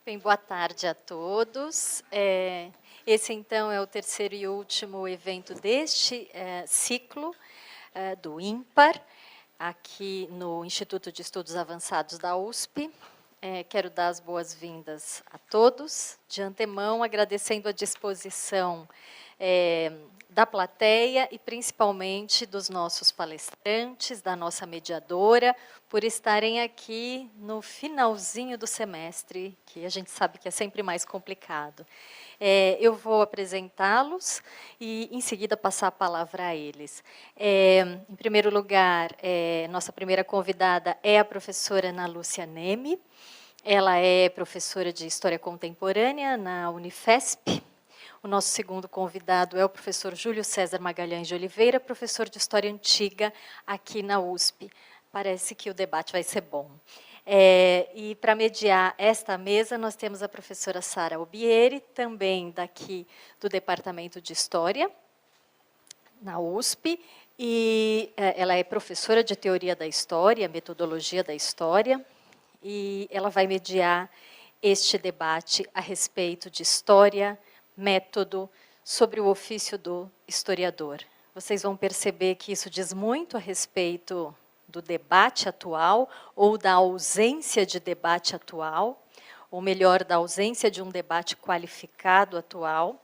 Bem, boa tarde a todos. Esse, então, é o terceiro e último evento deste ciclo do IMPAR, aqui no Instituto de Estudos Avançados da USP. Quero dar as boas-vindas a todos, de antemão, agradecendo a disposição da plateia e, principalmente, dos nossos palestrantes, da nossa mediadora, por estarem aqui no finalzinho do semestre, que a gente sabe que é sempre mais complicado. Eu vou apresentá-los e, em seguida, passar a palavra a eles. Em primeiro lugar, nossa primeira convidada é a professora Ana Lúcia Neme. Ela é professora de História Contemporânea na Unifesp. O nosso segundo convidado é o professor Júlio César Magalhães de Oliveira, professor de História Antiga aqui na USP. Parece que o debate vai ser bom. E, para mediar esta mesa, nós temos a professora Sara Obieri, também daqui do Departamento de História, na USP, e ela é professora de Teoria da História, Metodologia da História, e ela vai mediar este debate a respeito de história, método, sobre o ofício do historiador. Vocês vão perceber que isso diz muito a respeito do debate atual, ou da ausência de debate atual, ou melhor, da ausência de um debate qualificado atual.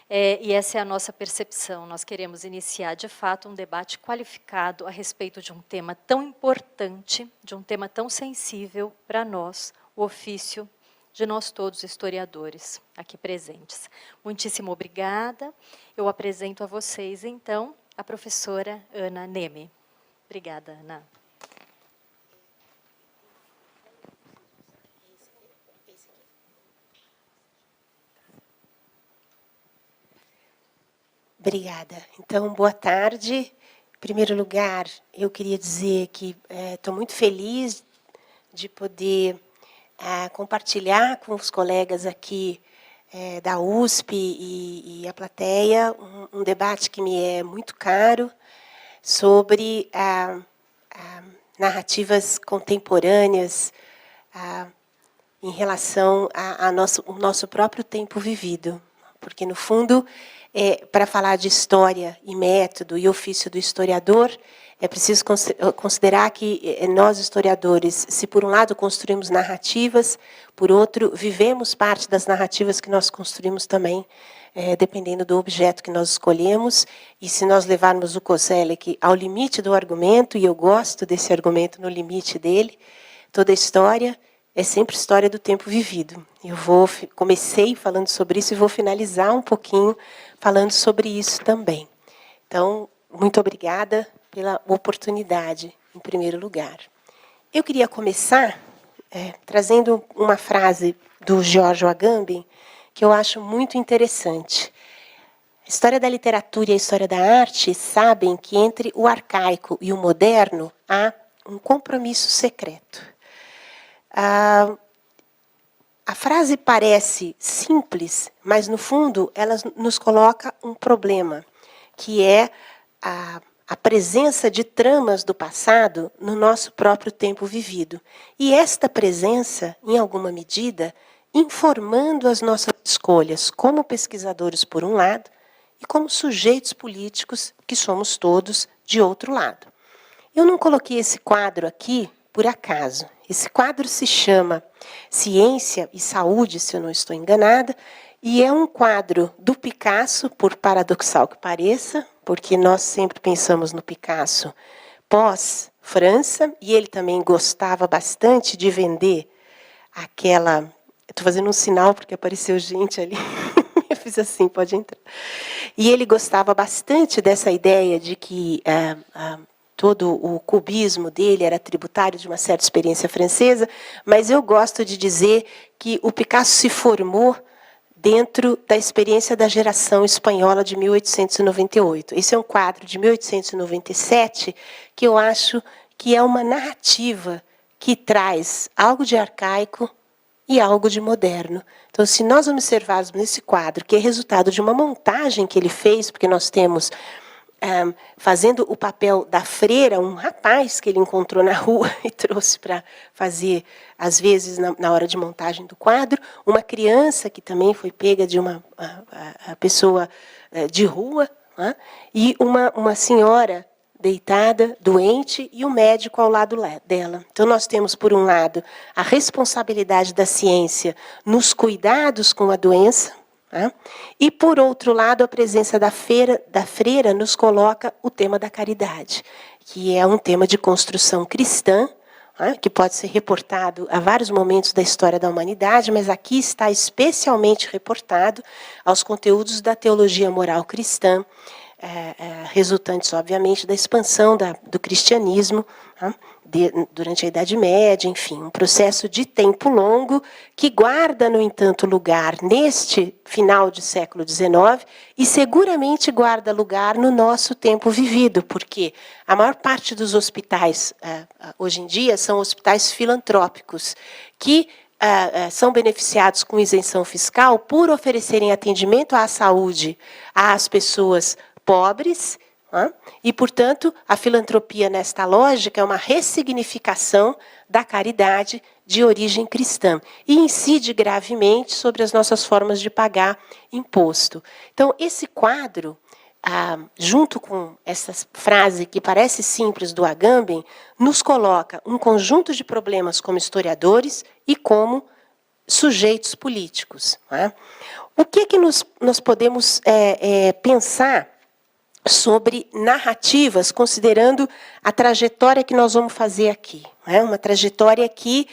E essa é a nossa percepção. Nós queremos iniciar, de fato, um debate qualificado a respeito de um tema tão importante, de um tema tão sensível para nós, o ofício de nós todos, historiadores, aqui presentes. Muitíssimo obrigada. Eu apresento a vocês, então, a professora Ana Neme. Obrigada, Ana. Obrigada. Então, boa tarde. Em primeiro lugar, eu queria dizer que estou muito feliz de poder compartilhar com os colegas aqui da USP e a plateia um debate que me é muito caro sobre narrativas contemporâneas em relação ao nosso próprio tempo vivido. Porque, no fundo, para falar de história e método e ofício do historiador, é preciso considerar que nós, historiadores, se por um lado construímos narrativas, por outro, vivemos parte das narrativas que nós construímos também, dependendo do objeto que nós escolhemos. E se nós levarmos o Koselleck ao limite do argumento, e eu gosto desse argumento no limite dele, toda história é sempre história do tempo vivido. Eu comecei falando sobre isso e vou finalizar um pouquinho falando sobre isso também. Então, muito obrigada pela oportunidade, em primeiro lugar. Eu queria começar trazendo uma frase do Giorgio Agamben, que eu acho muito interessante. A história da literatura e a história da arte sabem que entre o arcaico e o moderno há um compromisso secreto. A frase parece simples, mas, no fundo, ela nos coloca um problema, que é a presença de tramas do passado no nosso próprio tempo vivido. E esta presença, em alguma medida, informando as nossas escolhas como pesquisadores, por um lado, e como sujeitos políticos, que somos todos, de outro lado. Eu não coloquei esse quadro aqui por acaso. Esse quadro se chama Ciência e Saúde, se eu não estou enganada, e é um quadro do Picasso, por paradoxal que pareça, porque nós sempre pensamos no Picasso pós-França, e ele também gostava bastante de vender aquela... Estou fazendo um sinal porque apareceu gente ali. Eu fiz assim, pode entrar. E ele gostava bastante dessa ideia de que todo o cubismo dele era tributário de uma certa experiência francesa, mas eu gosto de dizer que o Picasso se formou dentro da experiência da geração espanhola de 1898. Esse é um quadro de 1897 que eu acho que é uma narrativa que traz algo de arcaico e algo de moderno. Então, se nós observarmos nesse quadro, que é resultado de uma montagem que ele fez, porque nós temos fazendo o papel da freira, um rapaz que ele encontrou na rua e trouxe para fazer, às vezes, na hora de montagem do quadro, uma criança que também foi pega de uma pessoa de rua, né? E uma senhora deitada, doente, e o médico ao lado dela. Então, nós temos, por um lado, a responsabilidade da ciência nos cuidados com a doença, né? E, por outro lado, a presença da freira nos coloca o tema da caridade, que é um tema de construção cristã, né? Que pode ser reportado a vários momentos da história da humanidade, mas aqui está especialmente reportado aos conteúdos da teologia moral cristã, resultantes, obviamente, da expansão do cristianismo, né, durante a Idade Média, enfim, um processo de tempo longo que guarda, no entanto, lugar neste final de século XIX e seguramente guarda lugar no nosso tempo vivido, porque a maior parte dos hospitais, hoje em dia, são hospitais filantrópicos, que são beneficiados com isenção fiscal por oferecerem atendimento à saúde às pessoas pobres, né? E, portanto, a filantropia, nesta lógica, é uma ressignificação da caridade de origem cristã e incide gravemente sobre as nossas formas de pagar imposto. Então, esse quadro, junto com essa frase que parece simples do Agamben, nos coloca um conjunto de problemas como historiadores e como sujeitos políticos, né? O que nós podemos pensar sobre narrativas, considerando a trajetória que nós vamos fazer aqui, né? Uma trajetória que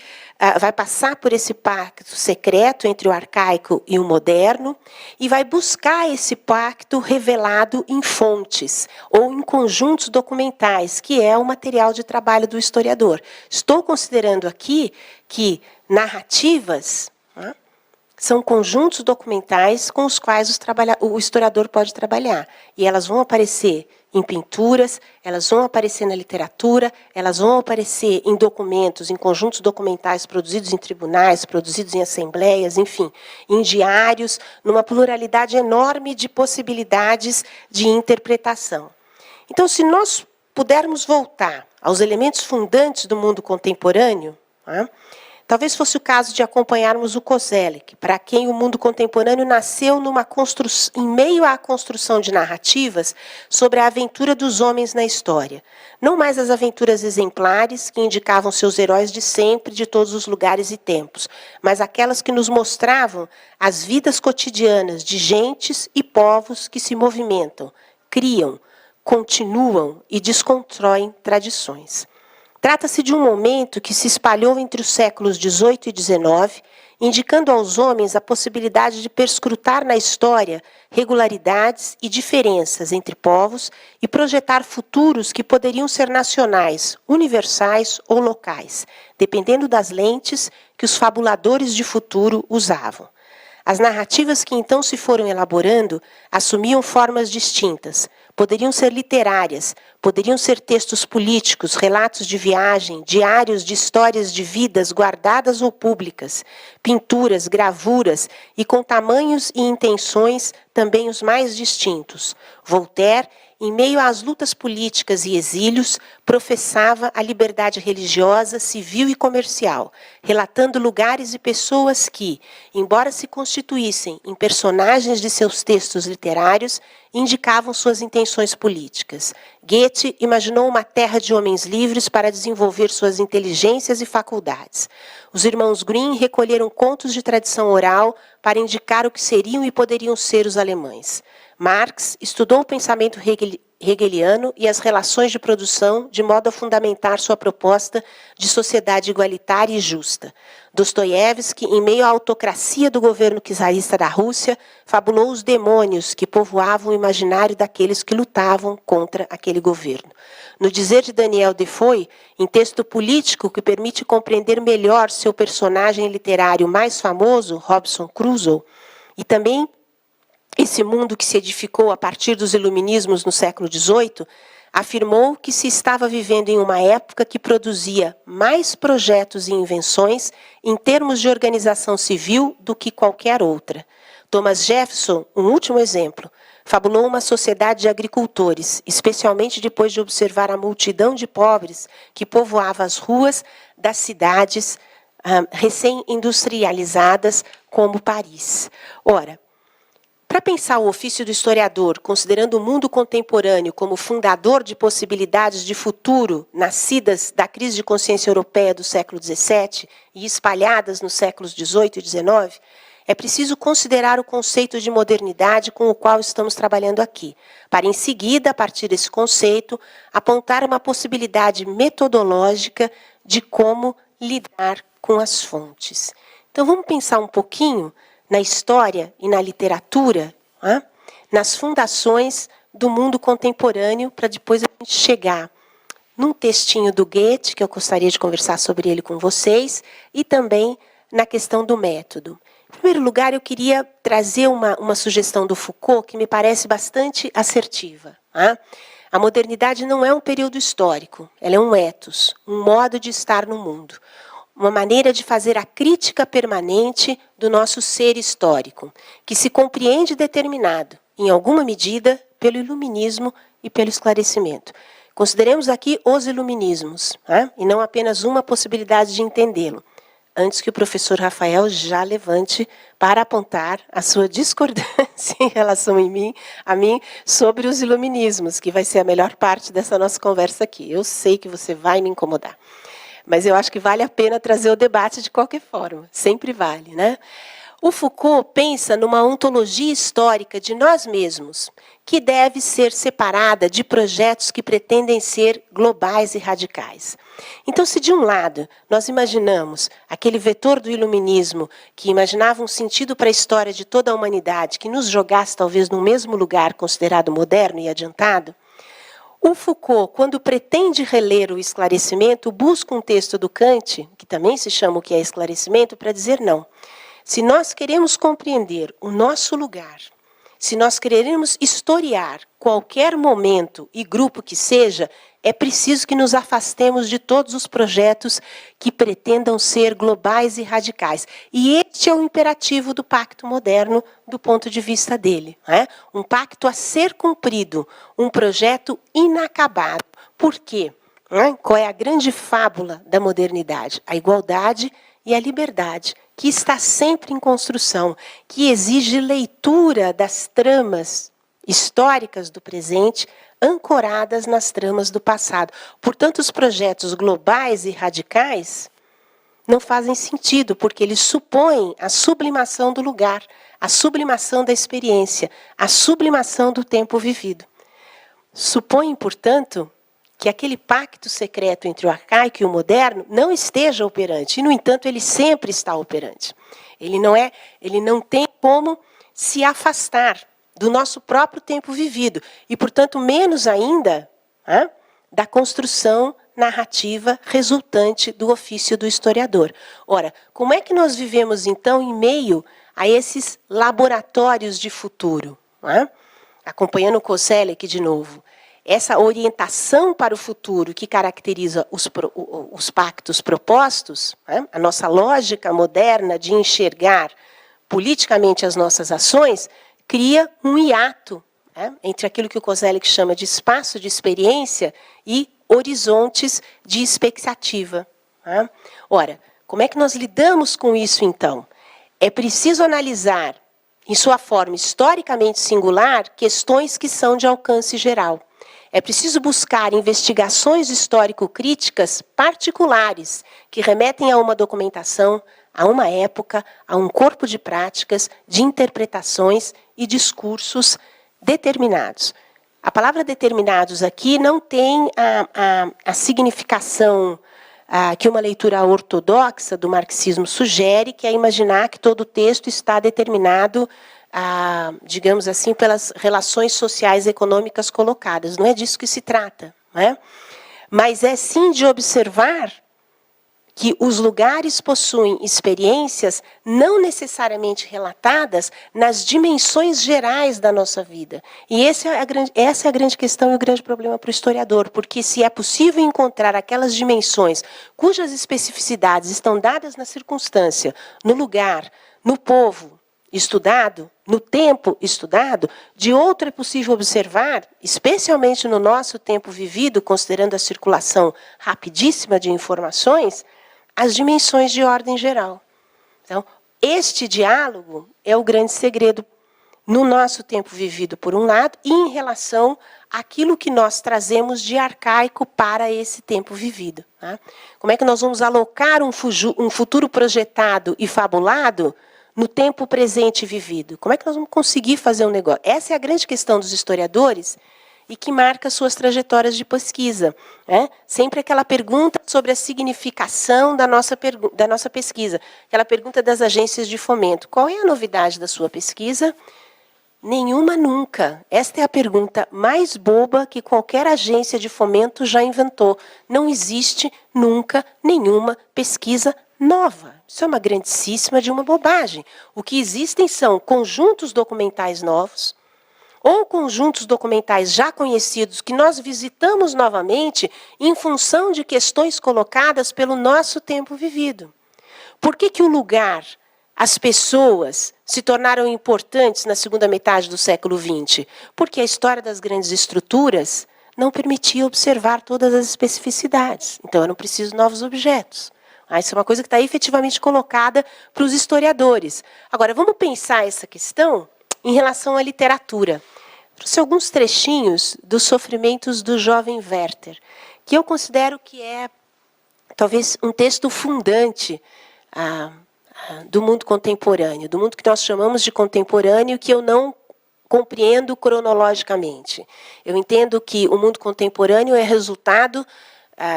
vai passar por esse pacto secreto entre o arcaico e o moderno e vai buscar esse pacto revelado em fontes ou em conjuntos documentais, que é o material de trabalho do historiador. Estou considerando aqui que narrativas, né, são conjuntos documentais com os quais o historiador pode trabalhar. E elas vão aparecer em pinturas, elas vão aparecer na literatura, elas vão aparecer em documentos, em conjuntos documentais produzidos em tribunais, produzidos em assembleias, enfim, em diários, numa pluralidade enorme de possibilidades de interpretação. Então, se nós pudermos voltar aos elementos fundantes do mundo contemporâneo, né, talvez fosse o caso de acompanharmos o Koselleck, para quem o mundo contemporâneo nasceu em meio à construção de narrativas sobre a aventura dos homens na história. Não mais as aventuras exemplares que indicavam seus heróis de sempre, de todos os lugares e tempos, mas aquelas que nos mostravam as vidas cotidianas de gentes e povos que se movimentam, criam, continuam e desconstroem tradições. Trata-se de um momento que se espalhou entre os séculos XVIII e XIX, indicando aos homens a possibilidade de perscrutar na história regularidades e diferenças entre povos e projetar futuros que poderiam ser nacionais, universais ou locais, dependendo das lentes que os fabuladores de futuro usavam. As narrativas que então se foram elaborando assumiam formas distintas. Poderiam ser literárias, poderiam ser textos políticos, relatos de viagem, diários de histórias de vidas guardadas ou públicas, pinturas, gravuras e com tamanhos e intenções também os mais distintos. Voltaire, em meio às lutas políticas e exílios, professava a liberdade religiosa, civil e comercial, relatando lugares e pessoas que, embora se constituíssem em personagens de seus textos literários, indicavam suas intenções políticas. Goethe imaginou uma terra de homens livres para desenvolver suas inteligências e faculdades. Os irmãos Grimm recolheram contos de tradição oral para indicar o que seriam e poderiam ser os alemães. Marx estudou o pensamento hegeliano e as relações de produção de modo a fundamentar sua proposta de sociedade igualitária e justa. Dostoiévski, em meio à autocracia do governo czarista da Rússia, fabulou os demônios que povoavam o imaginário daqueles que lutavam contra aquele governo. No dizer de Daniel Defoe, em texto político que permite compreender melhor seu personagem literário mais famoso, Robinson Crusoe, e também esse mundo que se edificou a partir dos iluminismos no século XVIII, afirmou que se estava vivendo em uma época que produzia mais projetos e invenções em termos de organização civil do que qualquer outra. Thomas Jefferson, um último exemplo, fabulou uma sociedade de agricultores, especialmente depois de observar a multidão de pobres que povoava as ruas das cidades recém-industrializadas como Paris. Ora, para pensar o ofício do historiador, considerando o mundo contemporâneo como fundador de possibilidades de futuro nascidas da crise de consciência europeia do século XVII e espalhadas nos séculos XVIII e XIX, é preciso considerar o conceito de modernidade com o qual estamos trabalhando aqui, para, em seguida, a partir desse conceito, apontar uma possibilidade metodológica de como lidar com as fontes. Então, vamos pensar um pouquinho na história e na literatura, nas fundações do mundo contemporâneo, para depois a gente chegar num textinho do Goethe, que eu gostaria de conversar sobre ele com vocês, e também na questão do método. Em primeiro lugar, eu queria trazer uma sugestão do Foucault que me parece bastante assertiva. A modernidade não é um período histórico, ela é um ethos, um modo de estar no mundo. Uma maneira de fazer a crítica permanente do nosso ser histórico, que se compreende determinado, em alguma medida, pelo iluminismo e pelo esclarecimento. Consideremos aqui os iluminismos, e não apenas uma possibilidade de entendê-lo, antes que o professor Rafael já levante para apontar a sua discordância em relação a mim sobre os iluminismos, que vai ser a melhor parte dessa nossa conversa aqui. Eu sei que você vai me incomodar. Mas eu acho que vale a pena trazer o debate de qualquer forma. Sempre vale, né? O Foucault pensa numa ontologia histórica de nós mesmos, que deve ser separada de projetos que pretendem ser globais e radicais. Então, se de um lado nós imaginamos aquele vetor do iluminismo, que imaginava um sentido para a história de toda a humanidade, que nos jogasse talvez no mesmo lugar considerado moderno e adiantado, o Foucault, quando pretende reler o esclarecimento, busca um texto do Kant, que também se chama o que é esclarecimento, para dizer não. Se nós queremos compreender o nosso lugar, se nós queremos historiar qualquer momento e grupo que seja, é preciso que nos afastemos de todos os projetos que pretendam ser globais e radicais. E este é o imperativo do pacto moderno do ponto de vista dele. Um pacto a ser cumprido, um projeto inacabado. Por quê? Qual é a grande fábula da modernidade? A igualdade e a liberdade, que está sempre em construção, que exige leitura das tramas históricas do presente, ancoradas nas tramas do passado. Portanto, os projetos globais e radicais não fazem sentido, porque eles supõem a sublimação do lugar, a sublimação da experiência, a sublimação do tempo vivido. Supõem, portanto, que aquele pacto secreto entre o arcaico e o moderno não esteja operante. E, no entanto, ele sempre está operante. Ele não tem como se afastar do nosso próprio tempo vivido. E, portanto, menos ainda da construção narrativa resultante do ofício do historiador. Ora, como é que nós vivemos, então, em meio a esses laboratórios de futuro? Acompanhando o Coselli aqui de novo. Essa orientação para o futuro que caracteriza os pactos propostos, a nossa lógica moderna de enxergar politicamente as nossas ações, cria um hiato entre aquilo que o Koselleck chama de espaço de experiência e horizontes de expectativa. Ora, como é que nós lidamos com isso, então? É preciso analisar, em sua forma historicamente singular, questões que são de alcance geral. É preciso buscar investigações histórico-críticas particulares, que remetem a uma documentação, a uma época, a um corpo de práticas, de interpretações e discursos determinados. A palavra determinados aqui não tem a significação que uma leitura ortodoxa do marxismo sugere, que é imaginar que todo o texto está determinado, digamos assim, pelas relações sociais e econômicas colocadas. Não é disso que se trata. Mas é sim de observar que os lugares possuem experiências não necessariamente relatadas nas dimensões gerais da nossa vida. E essa é a grande questão e o grande problema para o historiador, porque se é possível encontrar aquelas dimensões cujas especificidades estão dadas na circunstância, no lugar, no povo estudado, no tempo estudado, de outro é possível observar, especialmente no nosso tempo vivido, considerando a circulação rapidíssima de informações, as dimensões de ordem geral. Então, este diálogo é o grande segredo no nosso tempo vivido, por um lado, e em relação àquilo que nós trazemos de arcaico para esse tempo vivido. Tá? Como é que nós vamos alocar um futuro projetado e fabulado no tempo presente vivido? Como é que nós vamos conseguir fazer um negócio? Essa é a grande questão dos historiadores e que marca suas trajetórias de pesquisa. Né? Sempre aquela pergunta sobre a significação da nossa pesquisa, aquela pergunta das agências de fomento. Qual é a novidade da sua pesquisa? Nenhuma nunca. Esta é a pergunta mais boba que qualquer agência de fomento já inventou. Não existe nunca nenhuma pesquisa nova. Isso é uma grandíssima de uma bobagem. O que existem são conjuntos documentais novos, ou conjuntos documentais já conhecidos que nós visitamos novamente em função de questões colocadas pelo nosso tempo vivido. Por que o lugar, as pessoas se tornaram importantes na segunda metade do século XX? Porque a história das grandes estruturas não permitia observar todas as especificidades. Então, eram precisos novos objetos. Isso é uma coisa que está efetivamente colocada para os historiadores. Agora, vamos pensar essa questão em relação à literatura. Trouxe alguns trechinhos dos Sofrimentos do Jovem Werther, que eu considero que é, talvez, um texto fundante do mundo contemporâneo, do mundo que nós chamamos de contemporâneo, que eu não compreendo cronologicamente. Eu entendo que o mundo contemporâneo é resultado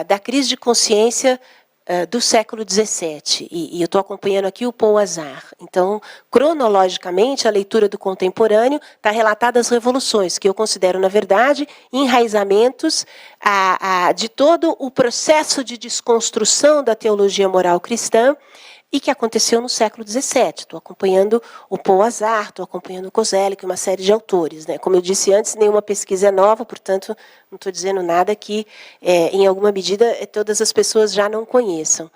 da crise de consciência do século XVII. E eu estou acompanhando aqui o Paul Azar. Então, cronologicamente, a leitura do contemporâneo está relatada às revoluções, que eu considero, na verdade, enraizamentos de todo o processo de desconstrução da teologia moral cristã, e que aconteceu no século XVII. Estou acompanhando o Paul Azar, estou acompanhando o Koselleck, uma série de autores. Né? Como eu disse antes, nenhuma pesquisa é nova, portanto, não estou dizendo nada que, em alguma medida, todas as pessoas já não conheçam.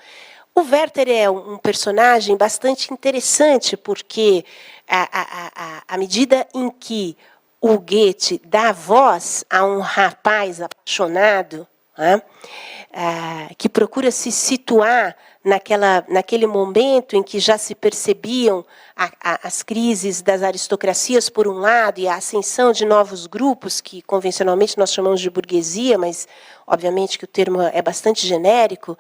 O Werther é um personagem bastante interessante, porque, à medida em que o Goethe dá voz a um rapaz apaixonado, né, que procura se situar naquele momento em que já se percebiam as crises das aristocracias, por um lado, e a ascensão de novos grupos, que convencionalmente nós chamamos de burguesia, mas, obviamente, que o termo é bastante genérico,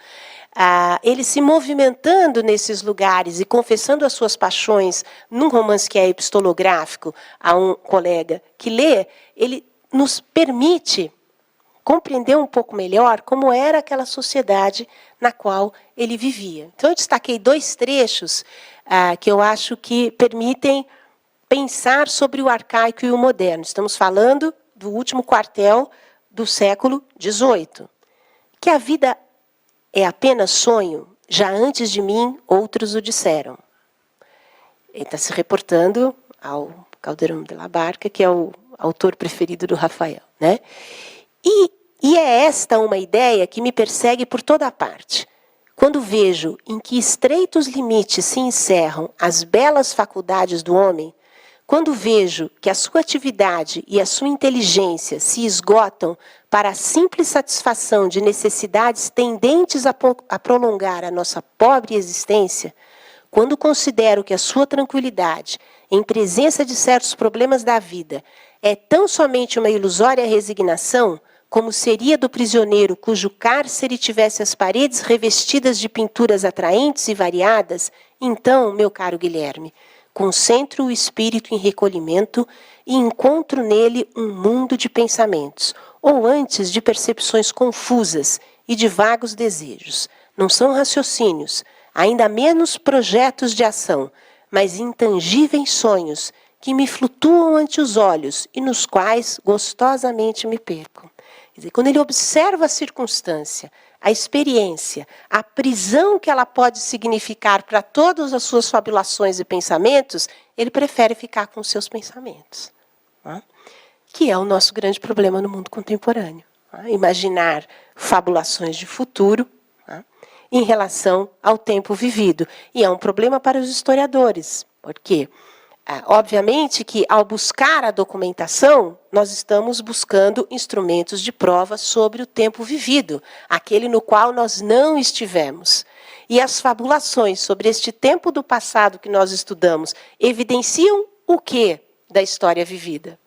ele se movimentando nesses lugares e confessando as suas paixões num romance que é epistolográfico a um colega que lê, ele nos permite compreender um pouco melhor como era aquela sociedade na qual ele vivia. Então, eu destaquei dois trechos que eu acho que permitem pensar sobre o arcaico e o moderno. Estamos falando do último quartel do século XVIII. Que a vida é apenas sonho, já antes de mim outros o disseram. Ele está se reportando ao Calderón de la Barca, que é o autor preferido do Rafael, né? E é esta uma ideia que me persegue por toda a parte. Quando vejo em que estreitos limites se encerram as belas faculdades do homem, quando vejo que a sua atividade e a sua inteligência se esgotam para a simples satisfação de necessidades tendentes a prolongar a nossa pobre existência, quando considero que a sua tranquilidade, em presença de certos problemas da vida, é tão somente uma ilusória resignação, como seria do prisioneiro cujo cárcere tivesse as paredes revestidas de pinturas atraentes e variadas, então, meu caro Guilherme, concentro o espírito em recolhimento e encontro nele um mundo de pensamentos, ou antes de percepções confusas e de vagos desejos. Não são raciocínios, ainda menos projetos de ação, mas intangíveis sonhos que me flutuam ante os olhos e nos quais gostosamente me perco. Quer dizer, quando ele observa a circunstância, a experiência, a prisão que ela pode significar para todas as suas fabulações e pensamentos, ele prefere ficar com os seus pensamentos. Né? Que é o nosso grande problema no mundo contemporâneo. Né? Imaginar fabulações de futuro, né, em relação ao tempo vivido. E é um problema para os historiadores, porque Obviamente que, ao buscar a documentação, nós estamos buscando instrumentos de prova sobre o tempo vivido, aquele no qual nós não estivemos. E as fabulações sobre este tempo do passado que nós estudamos evidenciam o quê da história vivida?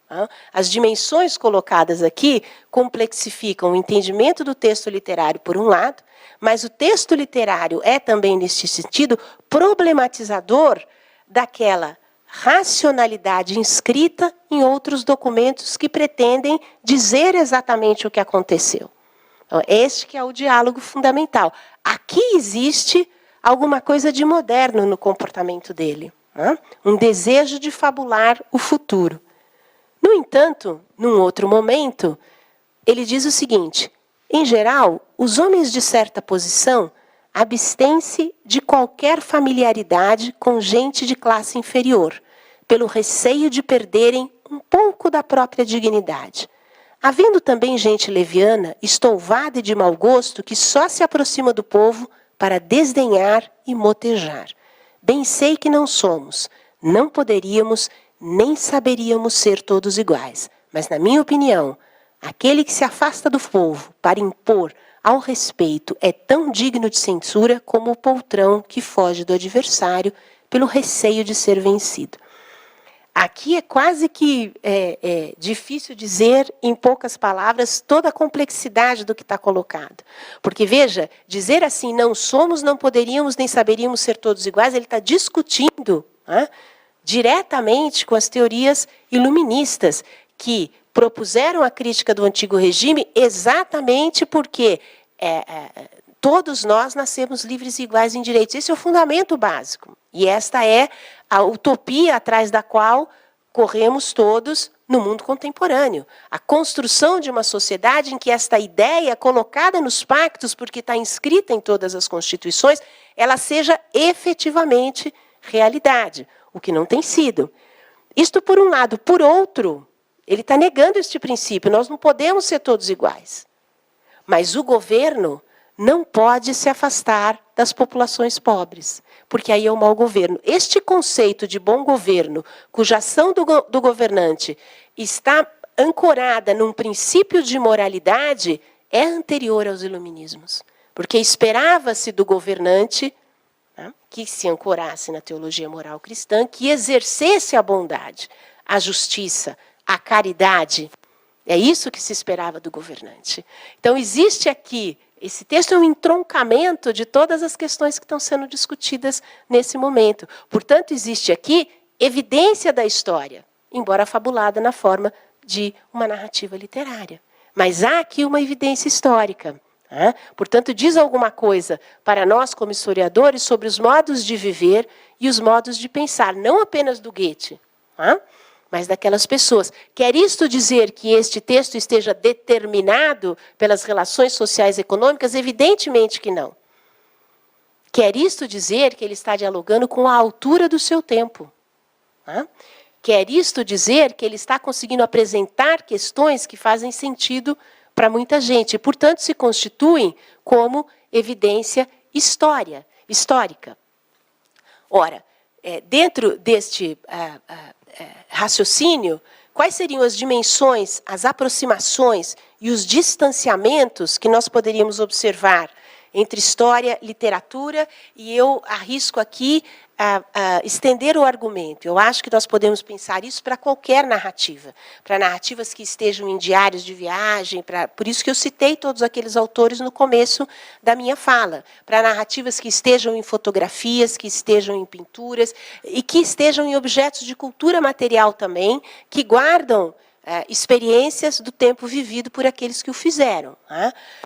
As dimensões colocadas aqui complexificam o entendimento do texto literário, por um lado, mas o texto literário é também, neste sentido, problematizador daquela racionalidade inscrita em outros documentos que pretendem dizer exatamente o que aconteceu. Então, este que é o diálogo fundamental. Aqui existe alguma coisa de moderno no comportamento dele, um desejo de fabular o futuro. No entanto, num outro momento, ele diz o seguinte: em geral, os homens de certa posição abstêm-se de qualquer familiaridade com gente de classe inferior, pelo receio de perderem um pouco da própria dignidade. Havendo também gente leviana, estouvada e de mau gosto, que só se aproxima do povo para desdenhar e motejar. Bem sei que não somos, não poderíamos, nem saberíamos ser todos iguais. Mas, na minha opinião, aquele que se afasta do povo para impor ao respeito é tão digno de censura como o poltrão que foge do adversário pelo receio de ser vencido. Aqui é quase que difícil dizer, em poucas palavras, toda a complexidade do que está colocado. Porque, veja, dizer assim, não somos, não poderíamos, nem saberíamos ser todos iguais, ele está discutindo diretamente com as teorias iluministas, que propuseram a crítica do antigo regime exatamente porque todos nós nascemos livres e iguais em direitos. Esse é o fundamento básico. E esta é a utopia atrás da qual corremos todos no mundo contemporâneo. A construção de uma sociedade em que esta ideia, colocada nos pactos, porque está inscrita em todas as constituições, ela seja efetivamente realidade, o que não tem sido. Isto por um lado. Por outro, ele está negando este princípio. Nós não podemos ser todos iguais. Mas o governo não pode se afastar das populações pobres, porque aí é o mau governo. Este conceito de bom governo, cuja ação do governante está ancorada num princípio de moralidade, é anterior aos iluminismos. Porque esperava-se do governante que se ancorasse na teologia moral cristã, que exercesse a bondade, a justiça, a caridade. É isso que se esperava do governante. Então, existe aqui, esse texto é um entroncamento de todas as questões que estão sendo discutidas nesse momento. Portanto, existe aqui evidência da história, embora fabulada na forma de uma narrativa literária. Mas há aqui uma evidência histórica. Portanto, diz alguma coisa para nós, como historiadores, sobre os modos de viver e os modos de pensar, não apenas do Goethe, mas daquelas pessoas. Quer isto dizer que este texto esteja determinado pelas relações sociais e econômicas? Evidentemente que não. Quer isto dizer que ele está dialogando com a altura do seu tempo? Quer isto dizer que ele está conseguindo apresentar questões que fazem sentido para muita gente, e, portanto, se constituem como evidência histórica. Ora, dentro deste raciocínio, quais seriam as dimensões, as aproximações e os distanciamentos que nós poderíamos observar entre história, literatura, e eu arrisco aqui estender o argumento. Eu acho que nós podemos pensar isso para qualquer narrativa, para narrativas que estejam em diários de viagem, por isso que eu citei todos aqueles autores no começo da minha fala, para narrativas que estejam em fotografias, que estejam em pinturas, e que estejam em objetos de cultura material também, que guardam experiências do tempo vivido por aqueles que o fizeram.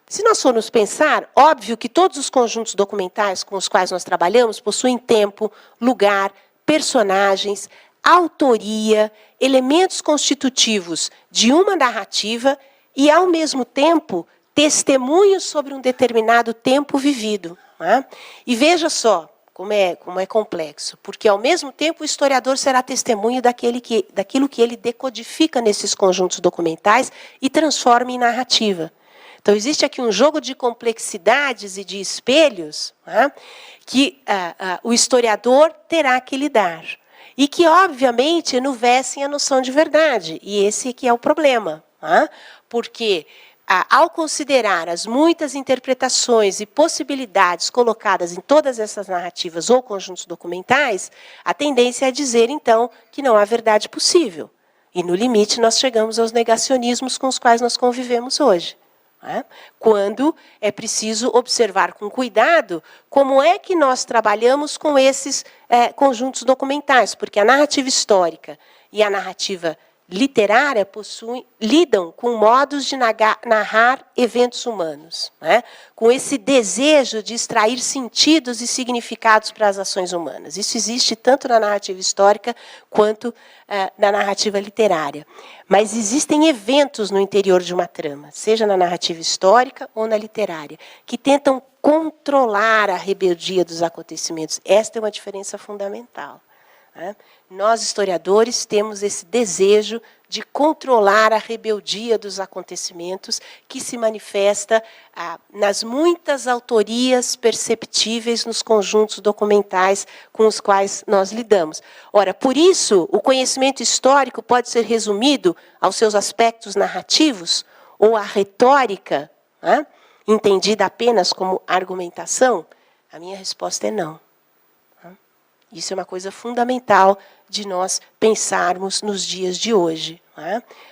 Se nós formos pensar, óbvio que todos os conjuntos documentais com os quais nós trabalhamos possuem tempo, lugar, personagens, autoria, elementos constitutivos de uma narrativa e, ao mesmo tempo, testemunhos sobre um determinado tempo vivido. E veja só como é complexo, porque, ao mesmo tempo, o historiador será testemunho daquilo que ele decodifica nesses conjuntos documentais e transforma em narrativa. Então, existe aqui um jogo de complexidades e de espelhos que o historiador terá que lidar. e que, obviamente, enuvecem a noção de verdade. E esse que é o problema. Porque, ao considerar as muitas interpretações e possibilidades colocadas em todas essas narrativas ou conjuntos documentais, a tendência é dizer, então, que não há verdade possível. E, no limite, nós chegamos aos negacionismos com os quais nós convivemos hoje. Quando é preciso observar com cuidado como é que nós trabalhamos com esses conjuntos documentais, porque a narrativa histórica e a narrativa literária lidam com modos de narrar eventos humanos, com esse desejo de extrair sentidos e significados para as ações humanas. Isso existe tanto na narrativa histórica quanto na narrativa literária. Mas existem eventos no interior de uma trama, seja na narrativa histórica ou na literária, que tentam controlar a rebeldia dos acontecimentos. Esta é uma diferença fundamental. Nós, historiadores, temos esse desejo de controlar a rebeldia dos acontecimentos que se manifesta nas muitas autorias perceptíveis nos conjuntos documentais com os quais nós lidamos. Ora, por isso, o conhecimento histórico pode ser resumido aos seus aspectos narrativos ou à retórica, entendida apenas como argumentação? A minha resposta é não. Isso é uma coisa fundamental de nós pensarmos nos dias de hoje.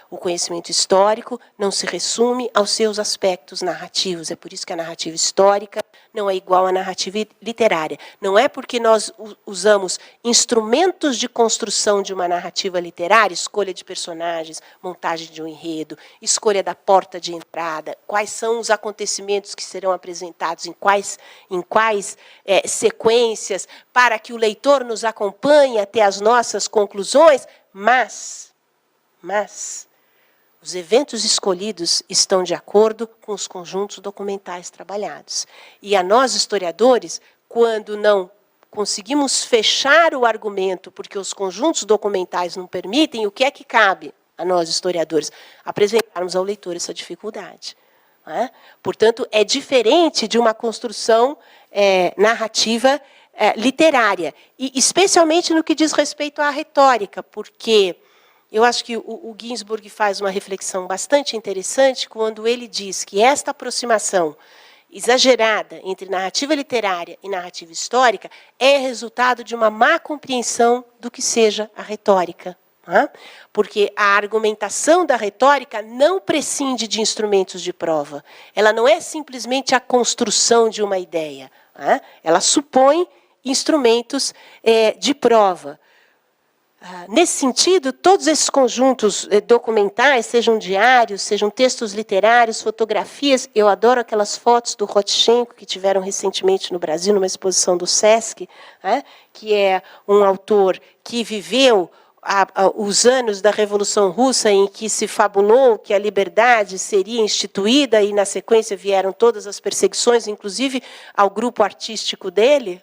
O conhecimento histórico não se resume aos seus aspectos narrativos. É por isso que a narrativa histórica não é igual à narrativa literária. Não é porque nós usamos instrumentos de construção de uma narrativa literária, escolha de personagens, montagem de um enredo, escolha da porta de entrada, quais são os acontecimentos que serão apresentados, em quais sequências, para que o leitor nos acompanhe até as nossas conclusões, mas os eventos escolhidos estão de acordo com os conjuntos documentais trabalhados. E a nós, historiadores, quando não conseguimos fechar o argumento, porque os conjuntos documentais não permitem, o que é que cabe a nós, historiadores? Apresentarmos ao leitor essa dificuldade. Portanto, é diferente de uma construção narrativa literária, e especialmente no que diz respeito à retórica, porque eu acho que o Ginsburg faz uma reflexão bastante interessante quando ele diz que esta aproximação exagerada entre narrativa literária e narrativa histórica é resultado de uma má compreensão do que seja a retórica. Porque a argumentação da retórica não prescinde de instrumentos de prova. Ela não é simplesmente a construção de uma ideia. Ela supõe instrumentos de prova. Nesse sentido, todos esses conjuntos documentais, sejam diários, sejam textos literários, fotografias, eu adoro aquelas fotos do Rodchenko, que tiveram recentemente no Brasil, numa exposição do Sesc, que é um autor que viveu os anos da Revolução Russa, em que se fabulou que a liberdade seria instituída, e, na sequência, vieram todas as perseguições, inclusive ao grupo artístico dele.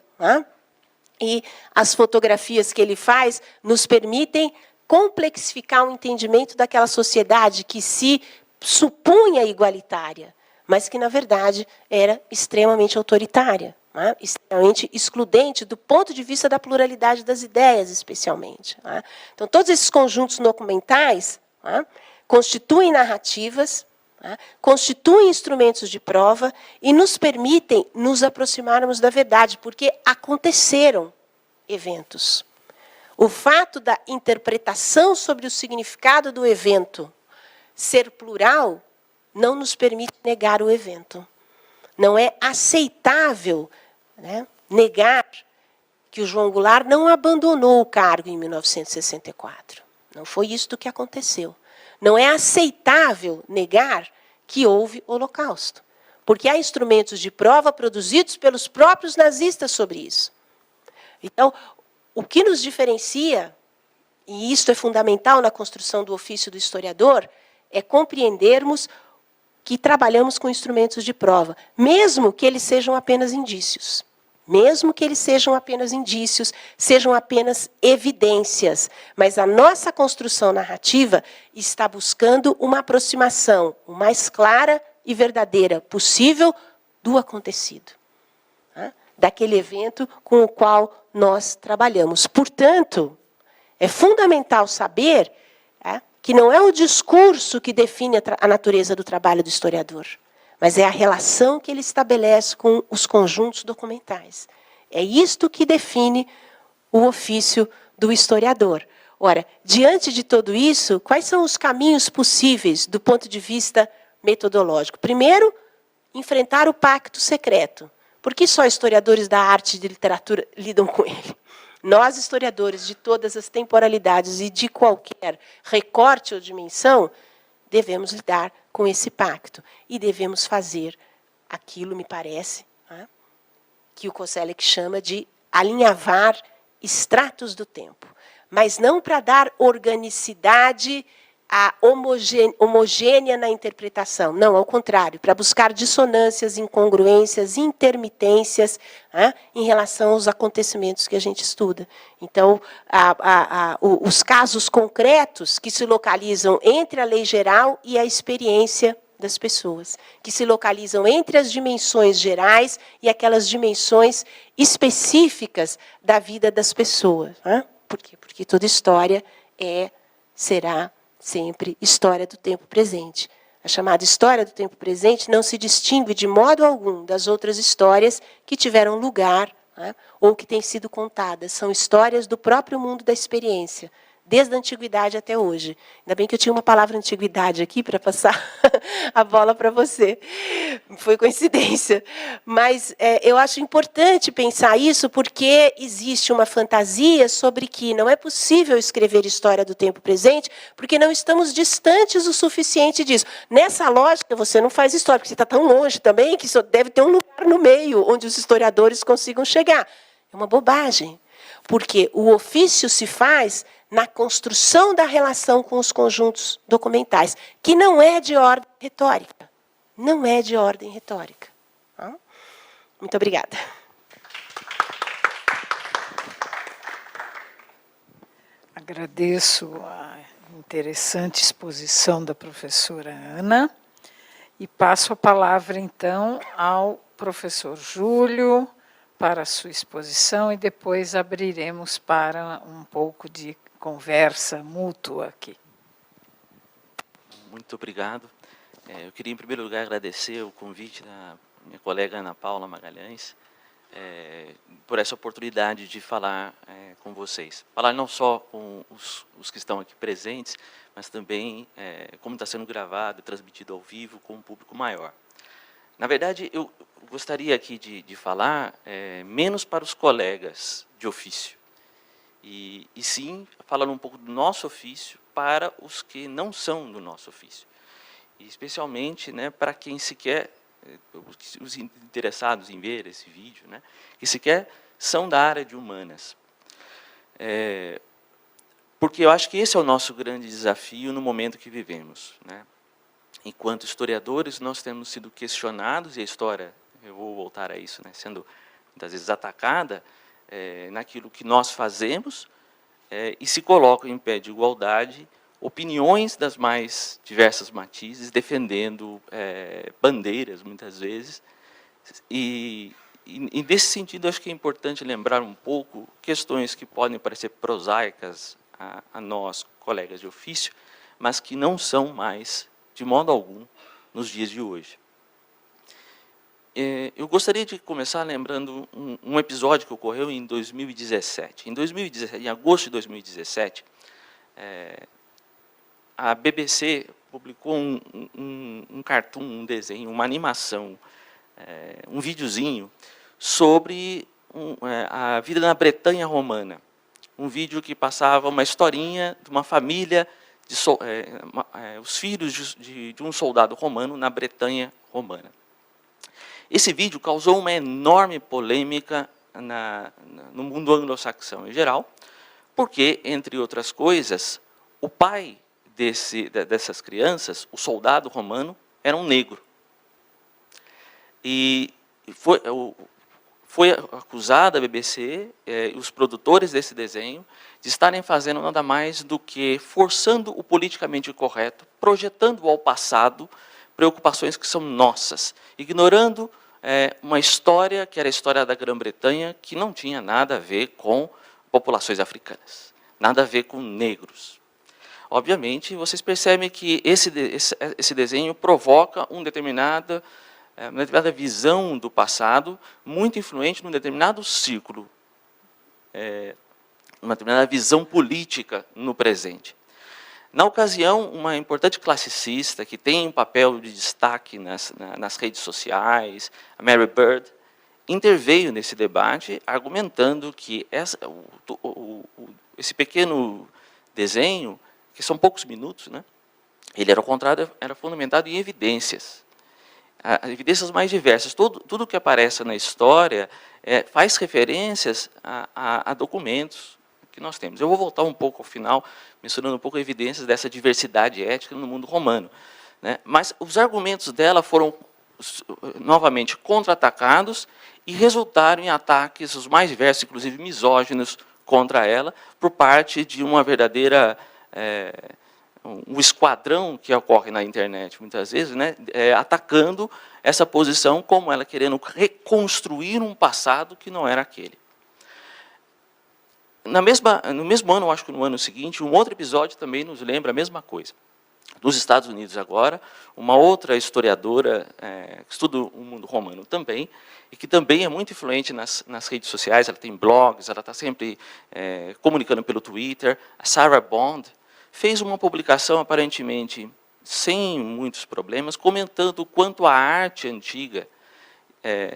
E as fotografias que ele faz nos permitem complexificar o entendimento daquela sociedade que se supunha igualitária, mas que, na verdade, era extremamente autoritária, extremamente excludente do ponto de vista da pluralidade das ideias, especialmente. Então, todos esses conjuntos documentais constituem narrativas, constituem instrumentos de prova e nos permitem nos aproximarmos da verdade, porque aconteceram eventos. O fato da interpretação sobre o significado do evento ser plural não nos permite negar o evento. Não é aceitável, negar que o João Goulart não abandonou o cargo em 1964. Não foi isso que aconteceu. Não é aceitável negar que houve holocausto, porque há instrumentos de prova produzidos pelos próprios nazistas sobre isso. Então, o que nos diferencia, e isto é fundamental na construção do ofício do historiador, é compreendermos que trabalhamos com instrumentos de prova, mesmo que eles sejam apenas indícios. Mesmo que eles sejam apenas indícios, sejam apenas evidências. Mas a nossa construção narrativa está buscando uma aproximação o mais clara e verdadeira possível do acontecido, daquele evento com o qual nós trabalhamos. Portanto, É fundamental saber que não é o discurso que define a natureza do trabalho do historiador, mas é a relação que ele estabelece com os conjuntos documentais. É isto que define o ofício do historiador. Ora, diante de tudo isso, quais são os caminhos possíveis do ponto de vista metodológico? Primeiro, enfrentar o pacto secreto. Por que só historiadores da arte e de literatura lidam com ele? Nós, historiadores de todas as temporalidades e de qualquer recorte ou dimensão, devemos lidar com esse pacto. E devemos fazer aquilo, me parece, que o Koselleck chama de alinhavar estratos do tempo. Mas não para dar organicidade homogênea na interpretação. Não, ao contrário, para buscar dissonâncias, incongruências, intermitências em relação aos acontecimentos que a gente estuda. Então, os casos concretos que se localizam entre a lei geral e a experiência das pessoas, que se localizam entre as dimensões gerais e aquelas dimensões específicas da vida das pessoas. Por quê? Porque toda história será sempre história do tempo presente. A chamada história do tempo presente não se distingue de modo algum das outras histórias que tiveram lugar ou que têm sido contadas. São histórias do próprio mundo da experiência, desde a antiguidade até hoje. Ainda bem que eu tinha uma palavra antiguidade aqui para passar a bola para você. Foi coincidência. Mas eu acho importante pensar isso porque existe uma fantasia sobre que não é possível escrever história do tempo presente porque não estamos distantes o suficiente disso. Nessa lógica, você não faz história, porque você está tão longe também que só deve ter um lugar no meio onde os historiadores consigam chegar. É uma bobagem. Porque o ofício se faz na construção da relação com os conjuntos documentais, que não é de ordem retórica. Não é de ordem retórica. Muito obrigada. Agradeço a interessante exposição da professora Ana e passo a palavra, então, ao professor Júlio para a sua exposição e depois abriremos para um pouco de conversa mútua aqui. Muito obrigado. Eu queria, em primeiro lugar, agradecer o convite da minha colega Ana Paula Magalhães por essa oportunidade de falar com vocês. Falar não só com os que estão aqui presentes, mas também como está sendo gravado e transmitido ao vivo com um público maior. Na verdade, eu gostaria aqui de falar menos para os colegas de ofício, e sim falar um pouco do nosso ofício para os que não são do nosso ofício. E especialmente para quem sequer, os interessados em ver esse vídeo, que sequer são da área de humanas. Porque eu acho que esse é o nosso grande desafio no momento que vivemos. Enquanto historiadores, nós temos sido questionados, e a história, eu vou voltar a isso, sendo muitas vezes atacada, naquilo que nós fazemos, e se colocam em pé de igualdade opiniões das mais diversas matizes, defendendo bandeiras, muitas vezes. E nesse sentido, acho que é importante lembrar um pouco questões que podem parecer prosaicas a nós, colegas de ofício, mas que não são mais, de modo algum, nos dias de hoje. Eu gostaria de começar lembrando um episódio que ocorreu em 2017. Em agosto de 2017, a BBC publicou um cartoon, um desenho, uma animação, um videozinho sobre a vida na Bretanha romana. Um vídeo que passava uma historinha de uma família, os filhos de um soldado romano na Bretanha romana. Esse vídeo causou uma enorme polêmica no mundo anglo-saxão em geral, porque, entre outras coisas, o pai dessas crianças, o soldado romano, era um negro. E foi acusada a BBC, os produtores desse desenho, de estarem fazendo nada mais do que forçando o politicamente correto, projetando ao passado preocupações que são nossas, ignorando uma história que era a história da Grã-Bretanha, que não tinha nada a ver com populações africanas. nada a ver com negros. Obviamente, vocês percebem que esse desenho provoca uma determinada visão do passado, muito influente num determinado círculo, uma determinada visão política no presente. Na ocasião, uma importante classicista, que tem um papel de destaque nas redes sociais, a Mary Bird, interveio nesse debate, argumentando que esse pequeno desenho, que são poucos minutos, né, ele era, ao contrário, era fundamentado em evidências. Evidências mais diversas. Tudo que aparece na história faz referências a documentos que nós temos. Eu vou voltar um pouco ao final, mencionando um pouco evidências dessa diversidade étnica no mundo romano, né? Mas os argumentos dela foram, novamente, contra-atacados e resultaram em ataques os mais diversos, inclusive misóginos, contra ela, por parte de uma verdadeira... um esquadrão que ocorre na internet, muitas vezes, né, atacando essa posição, como ela querendo reconstruir um passado que não era aquele. No mesmo ano, eu acho que no ano seguinte, um outro episódio também nos lembra a mesma coisa. Nos Estados Unidos agora, uma outra historiadora, que estuda o mundo romano também, e que também é muito influente nas redes sociais, ela tem blogs, ela está sempre comunicando pelo Twitter, a Sarah Bond, fez uma publicação, aparentemente, sem muitos problemas, comentando o quanto a arte antiga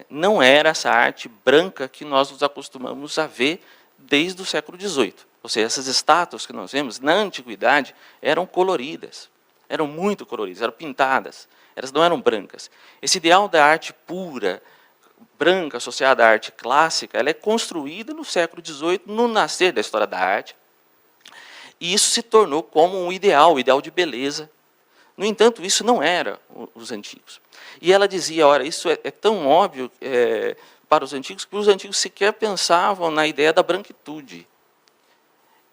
não era essa arte branca que nós nos acostumamos a ver desde o século XVIII. Ou seja, essas estátuas que nós vemos, na antiguidade, eram coloridas, eram muito coloridas, eram pintadas, elas não eram brancas. Esse ideal da arte pura, branca, associada à arte clássica, ela é construída no século XVIII, no nascer da história da arte, e isso se tornou como um ideal, o ideal de beleza. No entanto, isso não era os antigos. E ela dizia, ora, isso é tão óbvio para os antigos, que os antigos sequer pensavam na ideia da branquitude.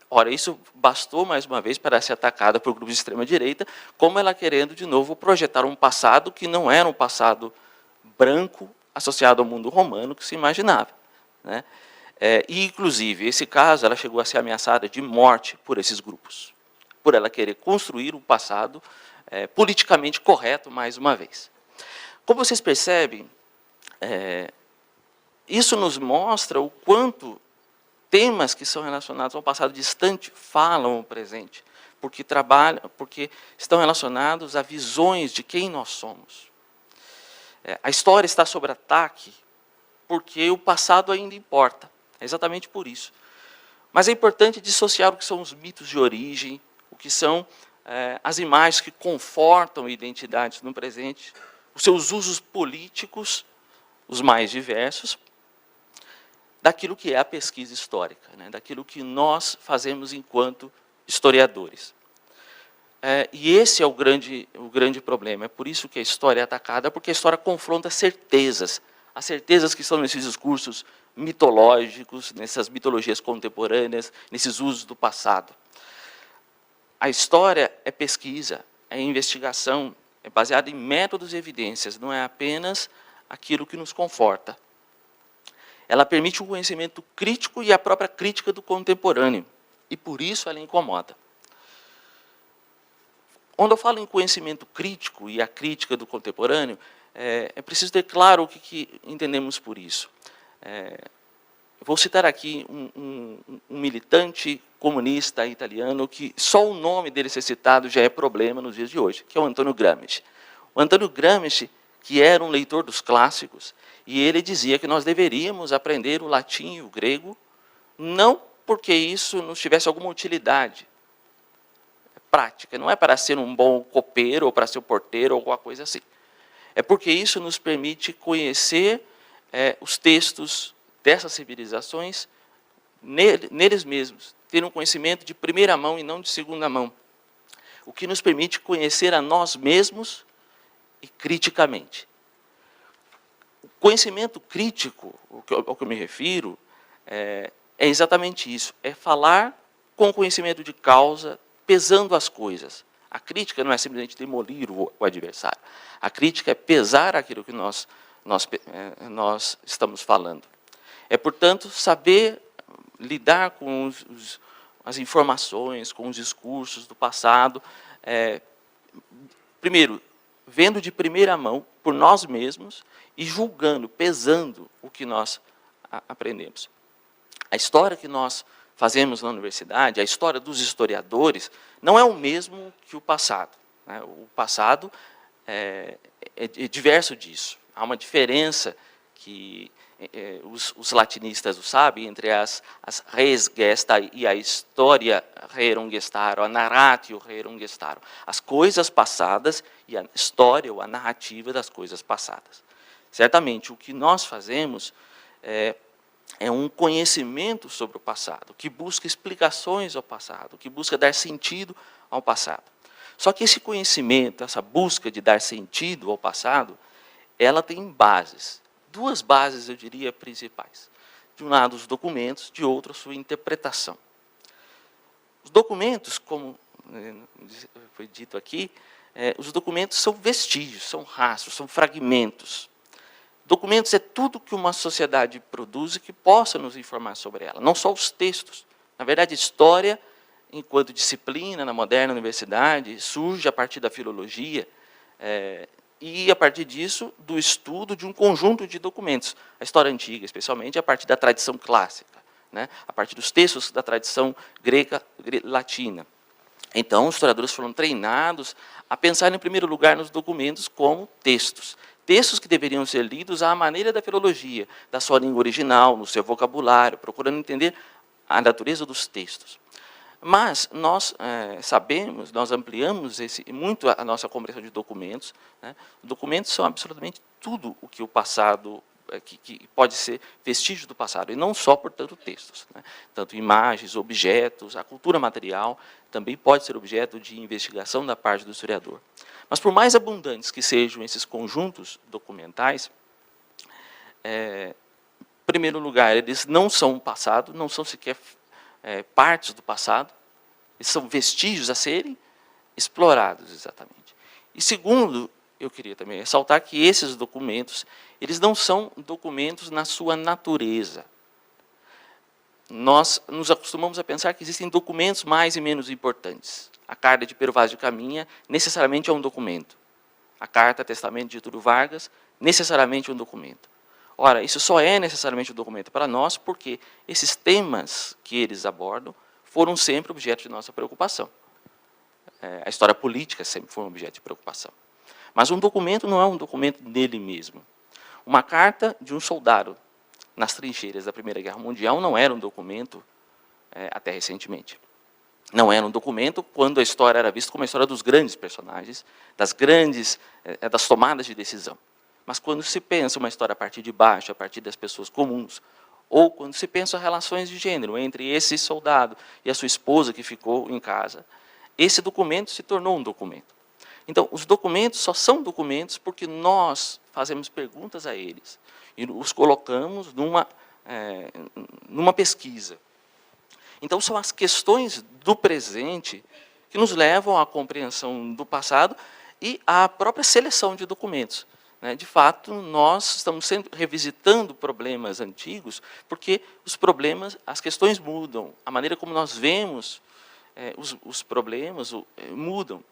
Ora, isso bastou, mais uma vez, para ser atacada por grupos de extrema-direita, como ela querendo, de novo, projetar um passado que não era um passado branco, associado ao mundo romano, que se imaginava, né? E, inclusive, esse caso, ela chegou a ser ameaçada de morte por esses grupos, por ela querer construir um passado politicamente correto, mais uma vez. Como vocês percebem, isso nos mostra o quanto temas que são relacionados ao passado distante falam o presente, porque estão relacionados a visões de quem nós somos. A história está sob ataque porque o passado ainda importa. É exatamente por isso. Mas é importante dissociar o que são os mitos de origem, o que são as imagens que confortam identidades no presente, os seus usos políticos, os mais diversos, daquilo que é a pesquisa histórica, né, daquilo que nós fazemos enquanto historiadores. E esse é o grande problema. É por isso que a história é atacada, porque a história confronta certezas, as certezas que estão nesses discursos mitológicos, nessas mitologias contemporâneas, nesses usos do passado. A história é pesquisa, é investigação, é baseada em métodos e evidências, não é apenas aquilo que nos conforta. Ela permite um conhecimento crítico e a própria crítica do contemporâneo, e por isso ela incomoda. Quando eu falo em conhecimento crítico e a crítica do contemporâneo, é preciso ter claro o que entendemos por isso. Vou citar aqui um militante comunista italiano que só o nome dele ser citado já é problema nos dias de hoje, que é o Antônio Gramsci. O Antônio Gramsci, que era um leitor dos clássicos, e ele dizia que nós deveríamos aprender o latim e o grego, não porque isso nos tivesse alguma utilidade prática, não é para ser um bom copeiro, ou para ser um porteiro, ou alguma coisa assim. É porque isso nos permite conhecer os textos dessas civilizações neles mesmos, ter um conhecimento de primeira mão e não de segunda mão, o que nos permite conhecer a nós mesmos e criticamente. O conhecimento crítico, ao que eu me refiro, é exatamente isso, é falar com conhecimento de causa, pesando as coisas. A crítica não é simplesmente demolir o adversário. A crítica é pesar aquilo que nós estamos falando. É, portanto, saber lidar com as informações, com os discursos do passado, primeiro, vendo de primeira mão, por nós mesmos, e julgando, pesando o que nós aprendemos. A história que nós fazemos na universidade, a história dos historiadores, não é o mesmo que o passado. Né? O passado é diverso disso. Há uma diferença que os latinistas o sabem, entre as res gesta e a história rerum gestarum, a narratio rerum gestarum. As coisas passadas e a história ou a narrativa das coisas passadas. Certamente, o que nós fazemos é um conhecimento sobre o passado, que busca explicações ao passado, que busca dar sentido ao passado. Só que esse conhecimento, essa busca de dar sentido ao passado, ela tem bases. Duas bases, eu diria, principais. De um lado, os documentos, de outro, a sua interpretação. Os documentos, como foi dito aqui, os documentos são vestígios, são rastros, são fragmentos. Documentos é tudo que uma sociedade produz e que possa nos informar sobre ela, não só os textos. Na verdade, história, enquanto disciplina na moderna universidade, surge a partir da filologia, e, a partir disso, do estudo de um conjunto de documentos. A história antiga, especialmente, a partir da tradição clássica, né? A partir dos textos da tradição greca, latina. Então, os historiadores foram treinados a pensar, em primeiro lugar, nos documentos como textos. Textos que deveriam ser lidos à maneira da filologia, da sua língua original, no seu vocabulário, procurando entender a natureza dos textos. Mas nós sabemos, nós ampliamos muito a nossa compreensão de documentos. Né? Documentos são absolutamente tudo o que o passado, que pode ser vestígio do passado, e não só, portanto, textos. Né? Tanto imagens, objetos, a cultura material também pode ser objeto de investigação da parte do historiador. Mas, por mais abundantes que sejam esses conjuntos documentais, em primeiro lugar, eles não são passado, não são sequer partes do passado, eles são vestígios a serem explorados, exatamente. E segundo, eu queria também ressaltar que esses documentos, eles não são documentos na sua natureza. Nós nos acostumamos a pensar que existem documentos mais e menos importantes. A carta de Pero Vaz de Caminha necessariamente é um documento. A carta Testamento de Getúlio Vargas necessariamente é um documento. Ora, isso só é necessariamente um documento para nós porque esses temas que eles abordam foram sempre objeto de nossa preocupação. A história política sempre foi um objeto de preocupação. Mas um documento não é um documento nele mesmo. Uma carta de um soldado nas trincheiras da Primeira Guerra Mundial não era um documento até recentemente. Não era um documento quando a história era vista como a história dos grandes personagens, das tomadas de decisão. Mas quando se pensa uma história a partir de baixo, a partir das pessoas comuns, ou quando se pensa relações de gênero entre esse soldado e a sua esposa que ficou em casa, esse documento se tornou um documento. Então, os documentos só são documentos porque nós fazemos perguntas a eles e os colocamos numa pesquisa. Então, são as questões do presente que nos levam à compreensão do passado e à própria seleção de documentos. De fato, nós estamos revisitando problemas antigos, porque os problemas, as questões mudam, a maneira como nós vemos os problemas mudam.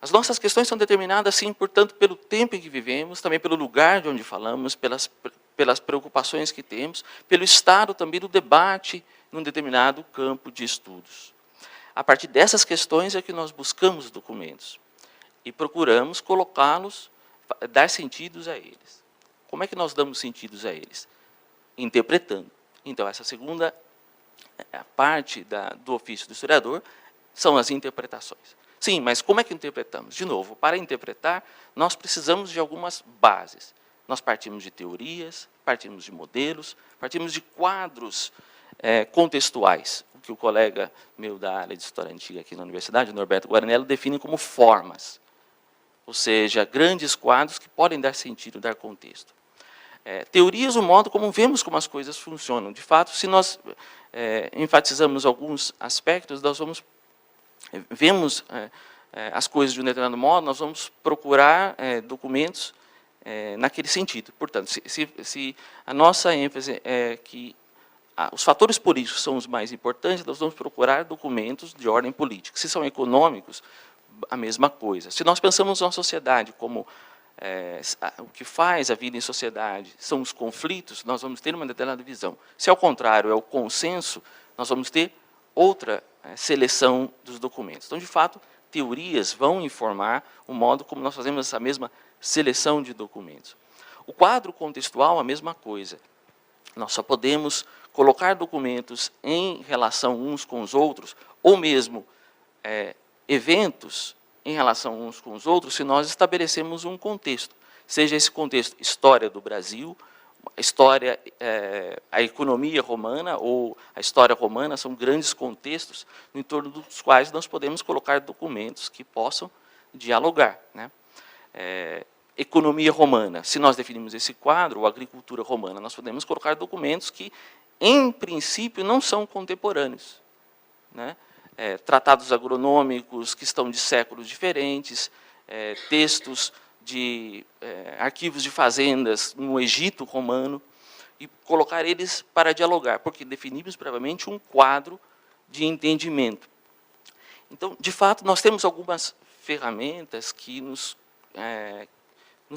As nossas questões são determinadas, sim, portanto, pelo tempo em que vivemos, também pelo lugar de onde falamos, pelas preocupações que temos, pelo estado também do debate num determinado campo de estudos. A partir dessas questões é que nós buscamos documentos e procuramos colocá-los, dar sentidos a eles. Como é que nós damos sentidos a eles? Interpretando. Então, essa segunda parte do ofício do historiador são as interpretações. Sim, mas como é que interpretamos? De novo, para interpretar, nós precisamos de algumas bases. Nós partimos de teorias, partimos de modelos, partimos de quadros contextuais, o que o colega meu da área de História Antiga aqui na Universidade, o Norberto Guarinello, define como formas. Ou seja, grandes quadros que podem dar sentido, dar contexto. Teorias, o modo como vemos como as coisas funcionam. De fato, se nós enfatizamos alguns aspectos, nós vemos as coisas de um determinado modo, nós vamos procurar documentos naquele sentido. Portanto, se a nossa ênfase é que os fatores políticos são os mais importantes, nós vamos procurar documentos de ordem política. Se são econômicos, a mesma coisa. Se nós pensamos na sociedade como o que faz a vida em sociedade são os conflitos, nós vamos ter uma determinada visão. Se, ao contrário, é o consenso, nós vamos ter outra seleção dos documentos. Então, de fato, teorias vão informar o modo como nós fazemos essa mesma seleção de documentos. O quadro contextual, a mesma coisa. Nós só podemos colocar documentos em relação uns com os outros, ou mesmo eventos em relação uns com os outros, se nós estabelecemos um contexto. Seja esse contexto história do Brasil, história, a economia romana ou a história romana, são grandes contextos em torno dos quais nós podemos colocar documentos que possam dialogar, né? Economia romana, se nós definimos esse quadro, ou agricultura romana, nós podemos colocar documentos que, em princípio, não são contemporâneos, né? Tratados agronômicos que estão de séculos diferentes, textos de arquivos de fazendas no Egito romano, e colocar eles para dialogar, porque definimos previamente um quadro de entendimento. Então, de fato, nós temos algumas ferramentas que nos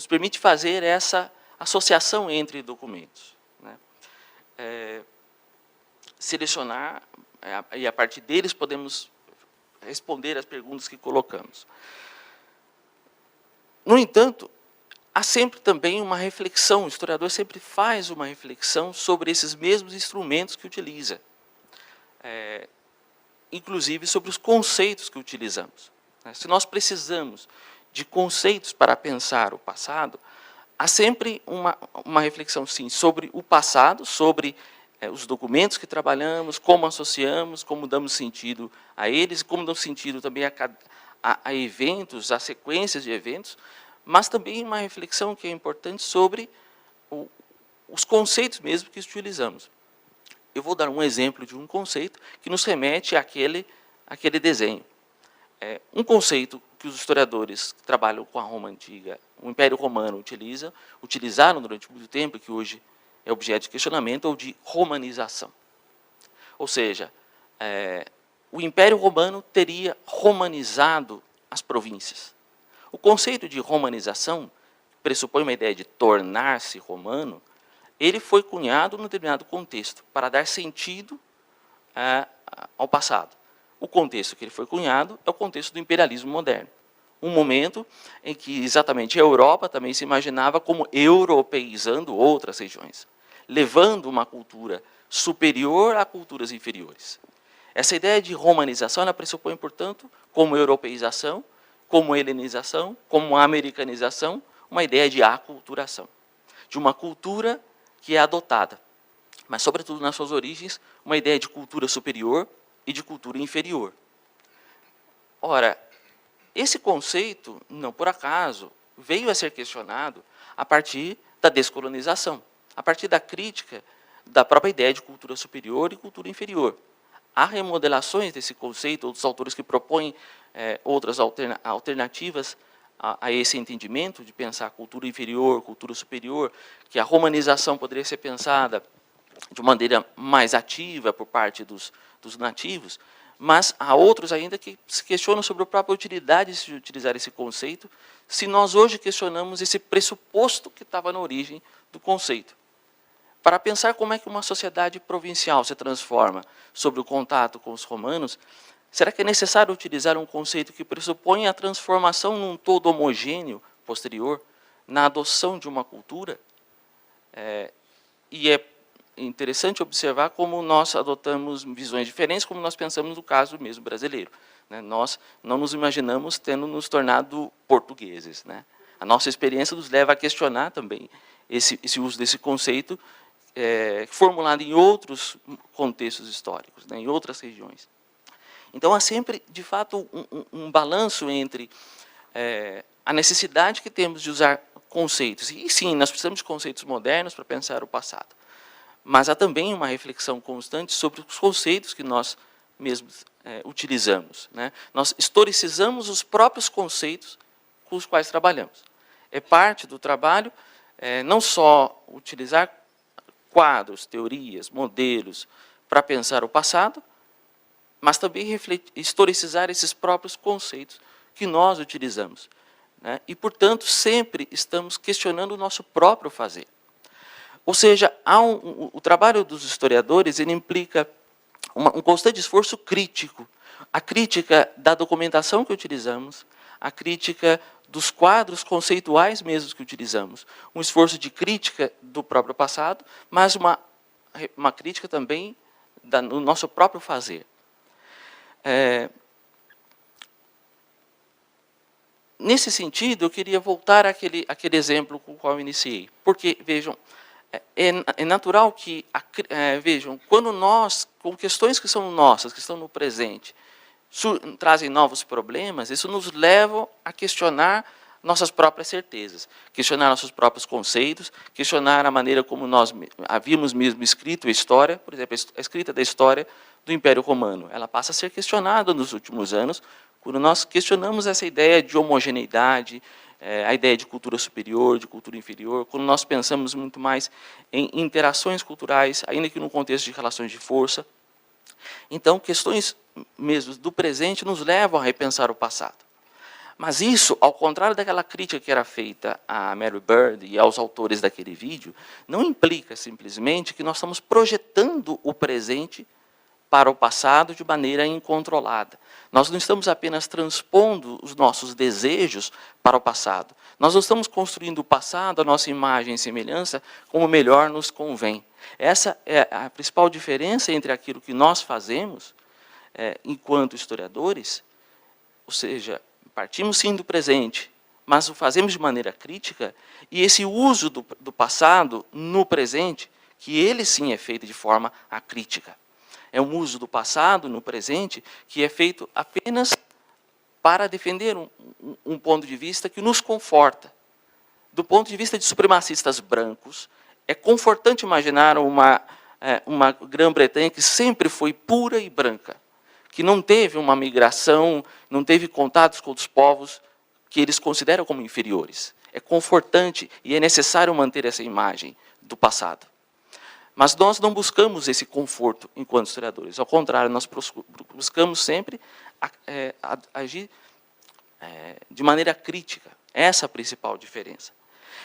permite fazer essa associação entre documentos, né? Selecionar, e a partir deles podemos responder as perguntas que colocamos. No entanto, há sempre também uma reflexão, o historiador sempre faz uma reflexão sobre esses mesmos instrumentos que utiliza, inclusive sobre os conceitos que utilizamos. Se nós precisamos de conceitos para pensar o passado, há sempre uma reflexão, sim, sobre o passado, sobre os documentos que trabalhamos, como associamos, como damos sentido a eles, como damos sentido também a eventos, a sequências de eventos, mas também uma reflexão que é importante sobre os conceitos mesmo que utilizamos. Eu vou dar um exemplo de um conceito que nos remete àquele desenho. Um conceito que os historiadores que trabalham com a Roma Antiga, o Império Romano, utilizaram durante muito tempo, que hoje é objeto de questionamento, ou de romanização. Ou seja, o Império Romano teria romanizado as províncias. O conceito de romanização pressupõe uma ideia de tornar-se romano, ele foi cunhado num determinado contexto, para dar sentido ao passado. O contexto que ele foi cunhado é o contexto do imperialismo moderno. Um momento em que exatamente a Europa também se imaginava como europeizando outras regiões, levando uma cultura superior a culturas inferiores. Essa ideia de romanização, ela pressupõe, portanto, como europeização, como helenização, como americanização, uma ideia de aculturação, de uma cultura que é adotada, mas, sobretudo, nas suas origens, uma ideia de cultura superior e de cultura inferior. Ora, esse conceito, não por acaso, veio a ser questionado a partir da descolonização, a partir da crítica da própria ideia de cultura superior e cultura inferior. Há remodelações desse conceito, outros autores que propõem outras alternativas a esse entendimento de pensar cultura inferior, cultura superior, que a romanização poderia ser pensada de maneira mais ativa por parte dos nativos, mas há outros ainda que se questionam sobre a própria utilidade de utilizar esse conceito, se nós hoje questionamos esse pressuposto que estava na origem do conceito. Para pensar como é que uma sociedade provincial se transforma sobre o contato com os romanos, será que é necessário utilizar um conceito que pressupõe a transformação num todo homogêneo posterior, na adoção de uma cultura? E é interessante observar como nós adotamos visões diferentes, como nós pensamos no caso mesmo brasileiro, né? Nós não nos imaginamos tendo nos tornado portugueses, né? A nossa experiência nos leva a questionar também esse uso desse conceito, formulado em outros contextos históricos, né, em outras regiões. Então, há sempre, de fato, um balanço entre a necessidade que temos de usar conceitos, e sim, nós precisamos de conceitos modernos para pensar o passado, mas há também uma reflexão constante sobre os conceitos que nós mesmos utilizamos, né? Nós historicizamos os próprios conceitos com os quais trabalhamos. É parte do trabalho não só utilizar quadros, teorias, modelos para pensar o passado, mas também historicizar esses próprios conceitos que nós utilizamos, né? E, portanto, sempre estamos questionando o nosso próprio fazer. Ou seja, o trabalho dos historiadores ele implica um constante esforço crítico. A crítica da documentação que utilizamos, a crítica dos quadros conceituais mesmos que utilizamos. Um esforço de crítica do próprio passado, mas uma crítica também do nosso próprio fazer. Nesse sentido, eu queria voltar àquele exemplo com o qual eu iniciei. Porque, vejam, é natural que, vejam, quando nós, com questões que são nossas, que estão no presente, trazem novos problemas, isso nos leva a questionar nossas próprias certezas, questionar nossos próprios conceitos, questionar a maneira como nós havíamos mesmo escrito a história, por exemplo, a escrita da história do Império Romano. Ela passa a ser questionada nos últimos anos, quando nós questionamos essa ideia de homogeneidade, a ideia de cultura superior, de cultura inferior, quando nós pensamos muito mais em interações culturais, ainda que no contexto de relações de força. Então, questões mesmo do presente nos levam a repensar o passado. Mas isso, ao contrário daquela crítica que era feita a Mary Bird e aos autores daquele vídeo, não implica simplesmente que nós estamos projetando o presente para o passado de maneira incontrolada. Nós não estamos apenas transpondo os nossos desejos para o passado. Nós não estamos construindo o passado, a nossa imagem e semelhança, como melhor nos convém. Essa é a principal diferença entre aquilo que nós fazemos, enquanto historiadores, ou seja, partimos sim do presente, mas o fazemos de maneira crítica, e esse uso do passado no presente, que ele sim é feito de forma acrítica. É um uso do passado no presente que é feito apenas para defender um ponto de vista que nos conforta. Do ponto de vista de supremacistas brancos, é confortante imaginar uma Grã-Bretanha que sempre foi pura e branca, que não teve uma migração, não teve contatos com outros povos que eles consideram como inferiores. É confortante e é necessário manter essa imagem do passado. Mas nós não buscamos esse conforto enquanto historiadores. Ao contrário, nós buscamos sempre agir de maneira crítica. Essa é a principal diferença.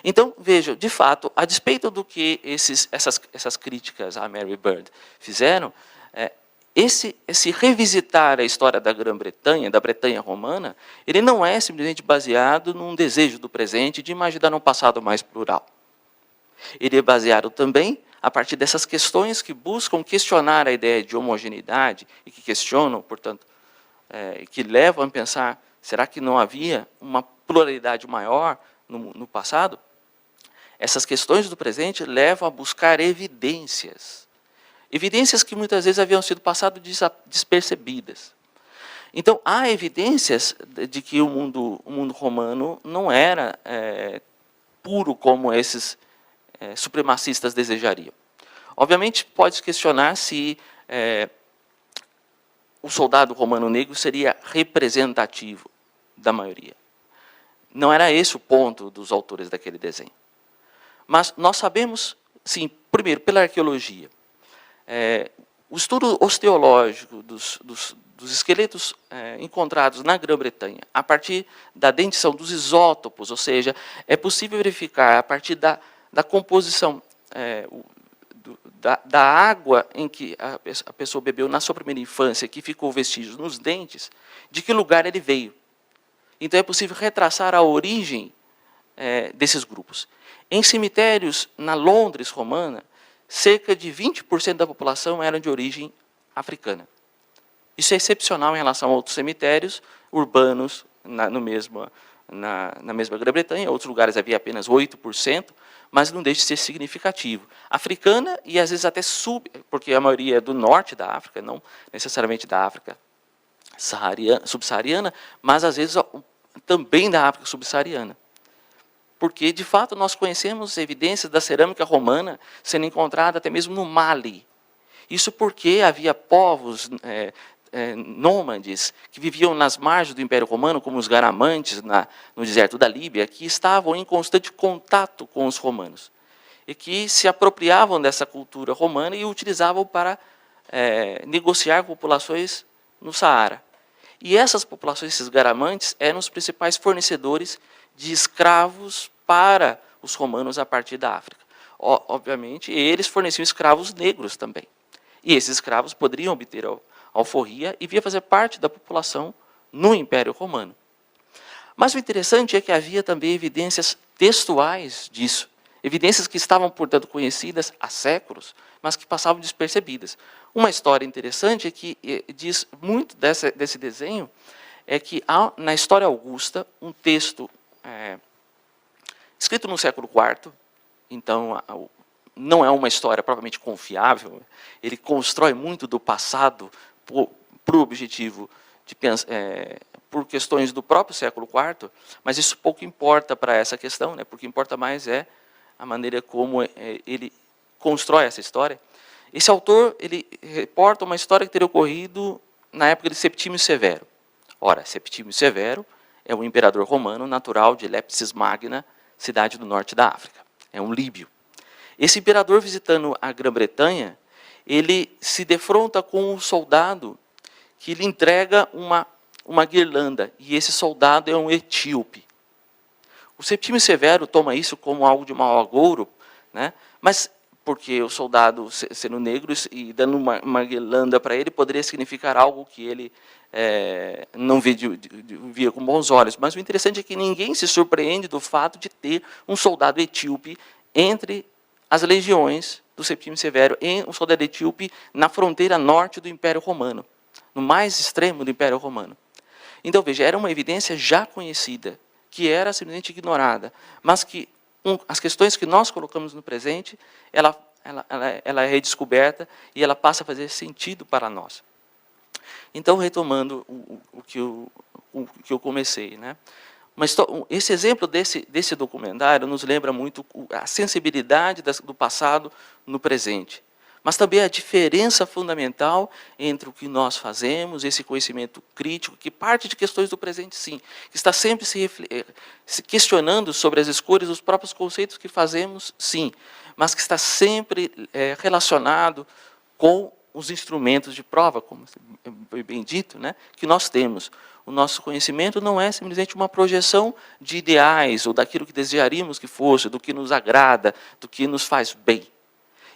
Então, veja, de fato, a despeito do que essas críticas a Mary Bird fizeram, esse revisitar a história da Grã-Bretanha, da Bretanha romana, ele não é simplesmente baseado num desejo do presente de imaginar um passado mais plural. Ele é baseado também a partir dessas questões que buscam questionar a ideia de homogeneidade e que questionam, portanto, que levam a pensar, será que não havia uma pluralidade maior no passado? Essas questões do presente levam a buscar evidências. Evidências que muitas vezes haviam sido passadas despercebidas. Então, há evidências de que o mundo romano não era puro como esses supremacistas desejariam. Obviamente, pode-se questionar se o soldado romano negro seria representativo da maioria. Não era esse o ponto dos autores daquele desenho. Mas nós sabemos, sim, primeiro, pela arqueologia, o estudo osteológico dos esqueletos encontrados na Grã-Bretanha, a partir da dentição dos isótopos, ou seja, é possível verificar, a partir da composição da água em que a pessoa bebeu na sua primeira infância, que ficou vestígios nos dentes, de que lugar ele veio. Então, é possível retraçar a origem desses grupos. Em cemitérios, na Londres romana, cerca de 20% da população era de origem africana. Isso é excepcional em relação a outros cemitérios urbanos na mesma Grã-Bretanha. Em outros lugares havia apenas 8%, mas não deixa de ser significativo. Africana e, às vezes, até porque a maioria é do norte da África, não necessariamente da África subsaariana, mas, às vezes, também da África subsaariana. Porque, de fato, nós conhecemos evidências da cerâmica romana sendo encontrada até mesmo no Mali. Isso porque havia povos nômades que viviam nas margens do Império Romano, como os garamantes no deserto da Líbia, que estavam em constante contato com os romanos. e que se apropriavam dessa cultura romana e utilizavam para negociar com populações no Saara. E essas populações, esses garamantes, eram os principais fornecedores de escravos para os romanos a partir da África. Obviamente, eles forneciam escravos negros também. E esses escravos poderiam obter a alforria e vir fazer parte da população no Império Romano. Mas o interessante é que havia também evidências textuais disso. Evidências que estavam, portanto, conhecidas há séculos, mas que passavam despercebidas. Uma história interessante é que diz muito desse desenho, é que há, na História Augusta, um texto escrito no século IV, então não é uma história propriamente confiável, ele constrói muito do passado para o objetivo de pensar, por questões do próprio século IV, mas isso pouco importa para essa questão, né, porque importa mais é a maneira como ele constrói essa história. Esse autor ele reporta uma história que teria ocorrido na época de Septímio Severo. Ora, Septímio Severo é um imperador romano natural de Leptis Magna, cidade do norte da África. É um líbio. Esse imperador, visitando a Grã-Bretanha, ele se defronta com um soldado que lhe entrega uma guirlanda, e esse soldado é um etíope. O Septímio Severo toma isso como algo de mau agouro, né? Mas porque o soldado, sendo negro e dando uma guirlanda para ele, poderia significar algo que ele não via com bons olhos. Mas o interessante é que ninguém se surpreende do fato de ter um soldado etíope entre as legiões do Septímio Severo, um soldado etíope na fronteira norte do Império Romano, no mais extremo do Império Romano. Então, veja, era uma evidência já conhecida, que era simplesmente ignorada, mas que as questões que nós colocamos no presente, ela é redescoberta e ela passa a fazer sentido para nós. Então, retomando o que eu comecei, né? Esse exemplo desse documentário nos lembra muito a sensibilidade do passado no presente, mas também a diferença fundamental entre o que nós fazemos, esse conhecimento crítico, que parte de questões do presente, sim, que está sempre se questionando sobre as escolhas dos próprios conceitos que fazemos, sim, mas que está sempre relacionado com os instrumentos de prova, como foi bem dito, né, que nós temos. O nosso conhecimento não é simplesmente uma projeção de ideais, ou daquilo que desejaríamos que fosse, do que nos agrada, do que nos faz bem.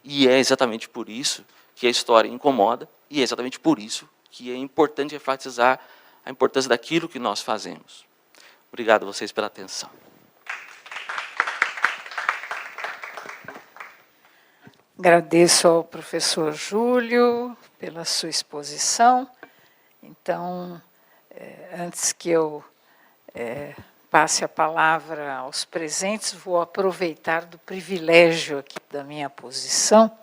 E é exatamente por isso que a história incomoda, e é exatamente por isso que é importante enfatizar a importância daquilo que nós fazemos. Obrigado a vocês pela atenção. Agradeço ao professor Júlio pela sua exposição. Então, antes que eu passe a palavra aos presentes, vou aproveitar do privilégio aqui da minha posição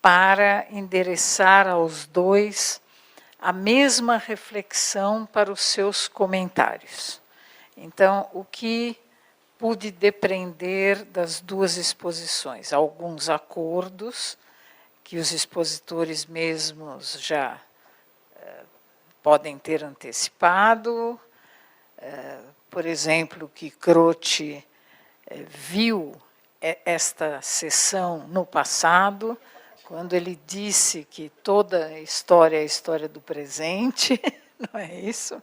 para endereçar aos dois a mesma reflexão para os seus comentários. Então, o que pude depreender das duas exposições? Alguns acordos que os expositores mesmos já podem ter antecipado, por exemplo, que Croce viu esta sessão no passado, quando ele disse que toda história é a história do presente, não é isso?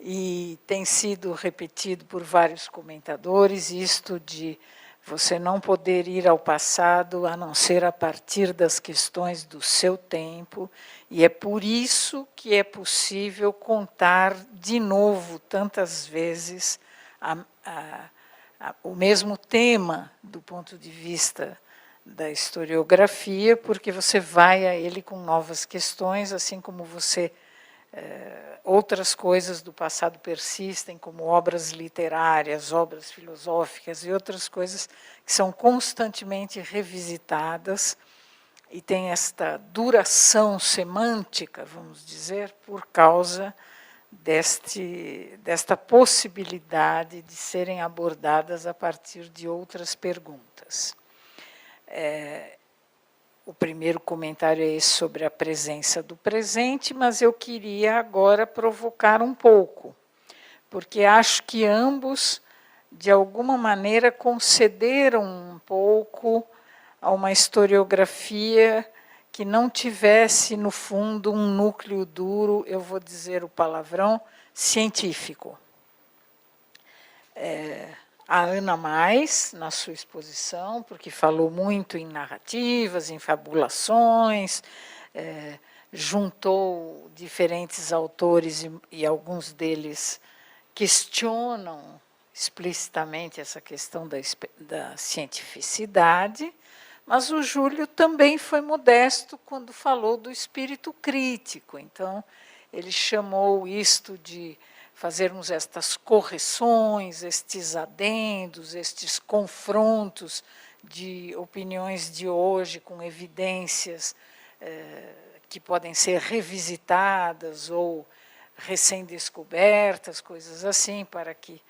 E tem sido repetido por vários comentadores, isto de você não poder ir ao passado a não ser a partir das questões do seu tempo, e é por isso que é possível contar de novo tantas vezes o mesmo tema do ponto de vista da historiografia, porque você vai a ele com novas questões, assim como outras coisas do passado persistem, como obras literárias, obras filosóficas e outras coisas que são constantemente revisitadas e têm esta duração semântica, vamos dizer, por causa desta possibilidade de serem abordadas a partir de outras perguntas. O primeiro comentário é esse sobre a presença do presente, mas eu queria agora provocar um pouco, porque acho que ambos de alguma maneira, concederam um pouco a uma historiografia que não tivesse, no fundo, um núcleo duro, eu vou dizer o palavrão, científico. A Ana Mais, na sua exposição, porque falou muito em narrativas, em fabulações, juntou diferentes autores e alguns deles questionam explicitamente essa questão da cientificidade, mas o Júlio também foi modesto quando falou do espírito crítico. Então, ele chamou isto de fazermos estas correções, estes adendos, estes confrontos de opiniões de hoje com evidências que podem ser revisitadas ou recém-descobertas, coisas assim, para que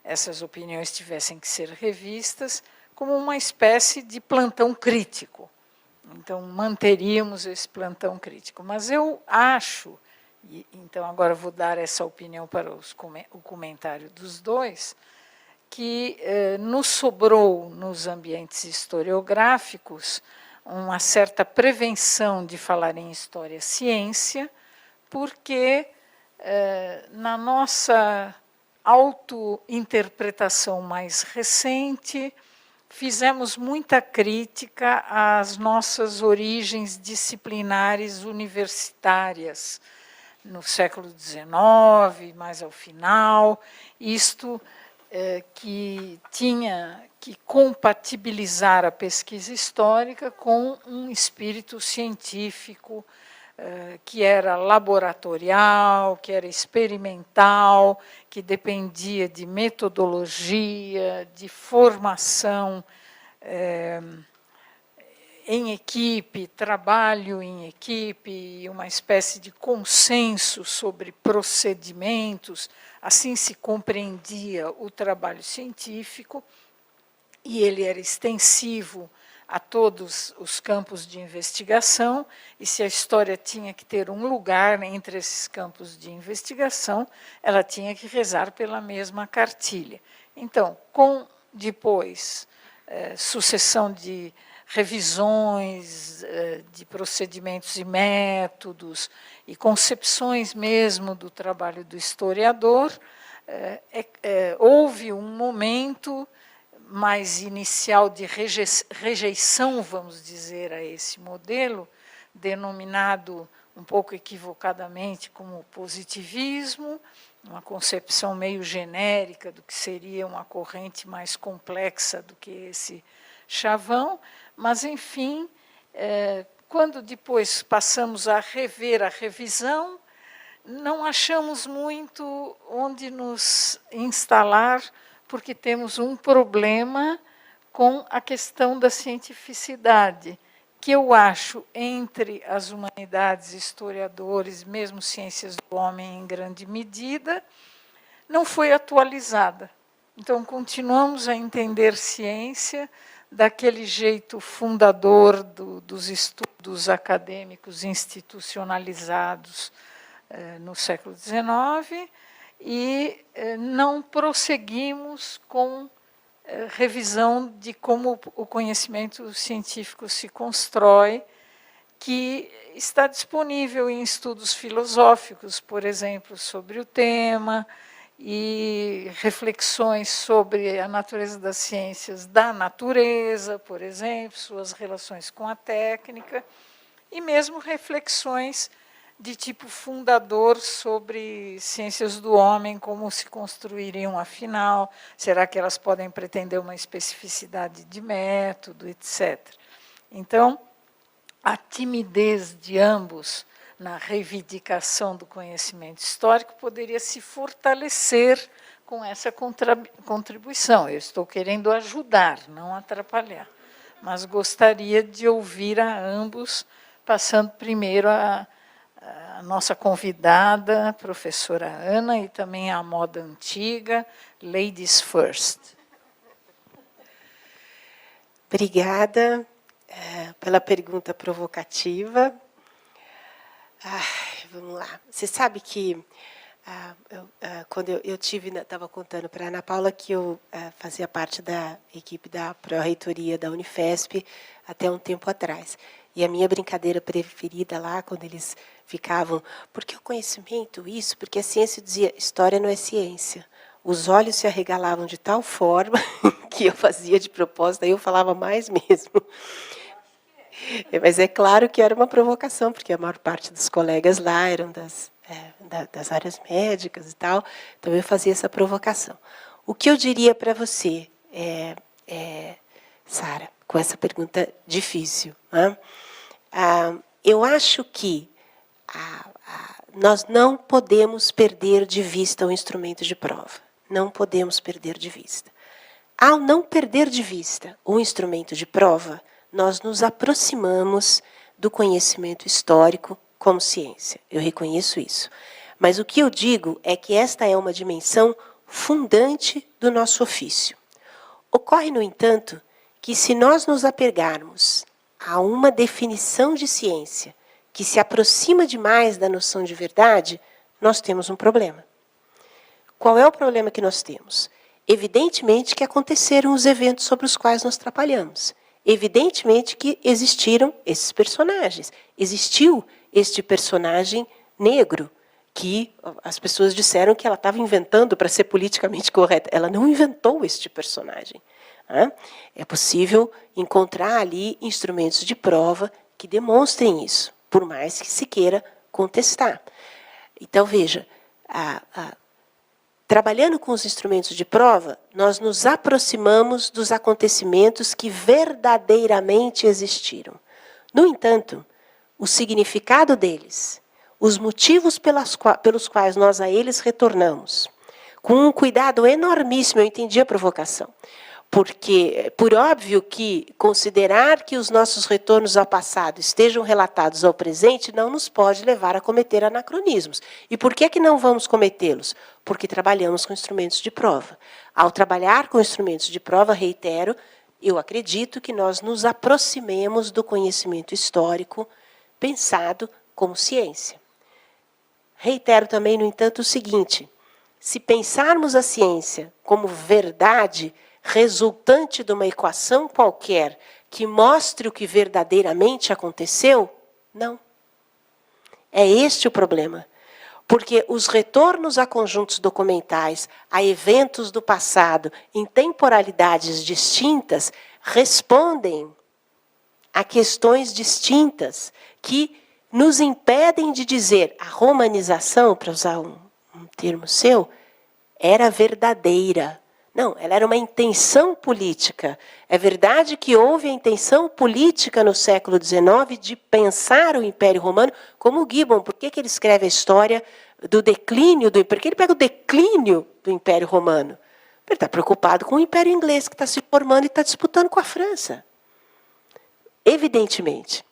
essas opiniões tivessem que ser revistas, como uma espécie de plantão crítico. Então, manteríamos esse plantão crítico. Mas eu acho, e então agora vou dar essa opinião para o comentário dos dois, que nos sobrou, nos ambientes historiográficos, uma certa prevenção de falar em história-ciência, porque, na nossa autointerpretação mais recente, fizemos muita crítica às nossas origens disciplinares universitárias, no século XIX, mais ao final, isto que tinha que compatibilizar a pesquisa histórica com um espírito científico que era laboratorial, que era experimental, que dependia de metodologia, de formação em equipe, trabalho em equipe, uma espécie de consenso sobre procedimentos, assim se compreendia o trabalho científico, e ele era extensivo a todos os campos de investigação, e se a história tinha que ter um lugar entre esses campos de investigação, ela tinha que rezar pela mesma cartilha. Então, com depois sucessão de revisões de procedimentos e métodos, e concepções mesmo do trabalho do historiador, houve um momento mais inicial de rejeição, vamos dizer, a esse modelo, denominado um pouco equivocadamente como positivismo, uma concepção meio genérica do que seria uma corrente mais complexa do que esse chavão, mas, enfim, quando depois passamos a rever a revisão, não achamos muito onde nos instalar, porque temos um problema com a questão da cientificidade, que eu acho, entre as humanidades, historiadores, mesmo ciências do homem em grande medida, não foi atualizada. Então, continuamos a entender ciência daquele jeito fundador dos estudos acadêmicos institucionalizados no século XIX, e não prosseguimos com revisão de como o conhecimento científico se constrói, que está disponível em estudos filosóficos, por exemplo, sobre o tema, e reflexões sobre a natureza das ciências da natureza, por exemplo, suas relações com a técnica, e mesmo reflexões de tipo fundador sobre ciências do homem, como se construiriam afinal, será que elas podem pretender uma especificidade de método, etc. Então, a timidez de ambos na reivindicação do conhecimento histórico poderia se fortalecer com essa contribuição. Eu estou querendo ajudar, não atrapalhar, mas gostaria de ouvir a ambos, passando primeiro a nossa convidada, a professora Ana, e também a moda antiga, Ladies First. Obrigada pela pergunta provocativa. Vamos lá. Você sabe que Quando eu estava contando para a Ana Paula que eu fazia parte da equipe da pró-reitoria da Unifesp até um tempo atrás. E a minha brincadeira preferida lá, quando eles ficavam, porque o conhecimento, isso, porque a ciência dizia, história não é ciência. Os olhos se arregalavam de tal forma que eu fazia de propósito, aí eu falava mais mesmo. Mas é claro que era uma provocação, porque a maior parte dos colegas lá eram das áreas médicas e tal, então eu fazia essa provocação. O que eu diria para você, Sara, com essa pergunta difícil, né? Eu acho que nós não podemos perder de vista o instrumento de prova. Não podemos perder de vista. Ao não perder de vista o instrumento de prova, nós nos aproximamos do conhecimento histórico como ciência. Eu reconheço isso. Mas o que eu digo é que esta é uma dimensão fundante do nosso ofício. Ocorre, no entanto, que se nós nos apegarmos a uma definição de ciência que se aproxima demais da noção de verdade, nós temos um problema. Qual é o problema que nós temos? Evidentemente que aconteceram os eventos sobre os quais nós trabalhamos. Evidentemente que existiram esses personagens. Existiu este personagem negro, que as pessoas disseram que ela estava inventando para ser politicamente correta. Ela não inventou este personagem. É possível encontrar ali instrumentos de prova que demonstrem isso, por mais que se queira contestar. Então, veja, trabalhando com os instrumentos de prova, nós nos aproximamos dos acontecimentos que verdadeiramente existiram. No entanto, o significado deles, os motivos pelos quais nós a eles retornamos, com um cuidado enormíssimo, eu entendi a provocação, porque, por óbvio que considerar que os nossos retornos ao passado estejam relatados ao presente não nos pode levar a cometer anacronismos. E por que não vamos cometê-los? Porque trabalhamos com instrumentos de prova. Ao trabalhar com instrumentos de prova, reitero, eu acredito que nós nos aproximemos do conhecimento histórico pensado como ciência. Reitero também, no entanto, o seguinte, se pensarmos a ciência como verdade resultante de uma equação qualquer que mostre o que verdadeiramente aconteceu, não. É este o problema. Porque os retornos a conjuntos documentais, a eventos do passado, em temporalidades distintas, respondem a questões distintas que nos impedem de dizer a romanização, para usar um termo seu, era verdadeira. Não, ela era uma intenção política. É verdade que houve a intenção política no século XIX de pensar o Império Romano como o Gibbon. Por que ele escreve a história do declínio do Império? Porque ele pega o declínio do Império Romano. Ele está preocupado com o Império Inglês, que está se formando e está disputando com a França. Evidentemente.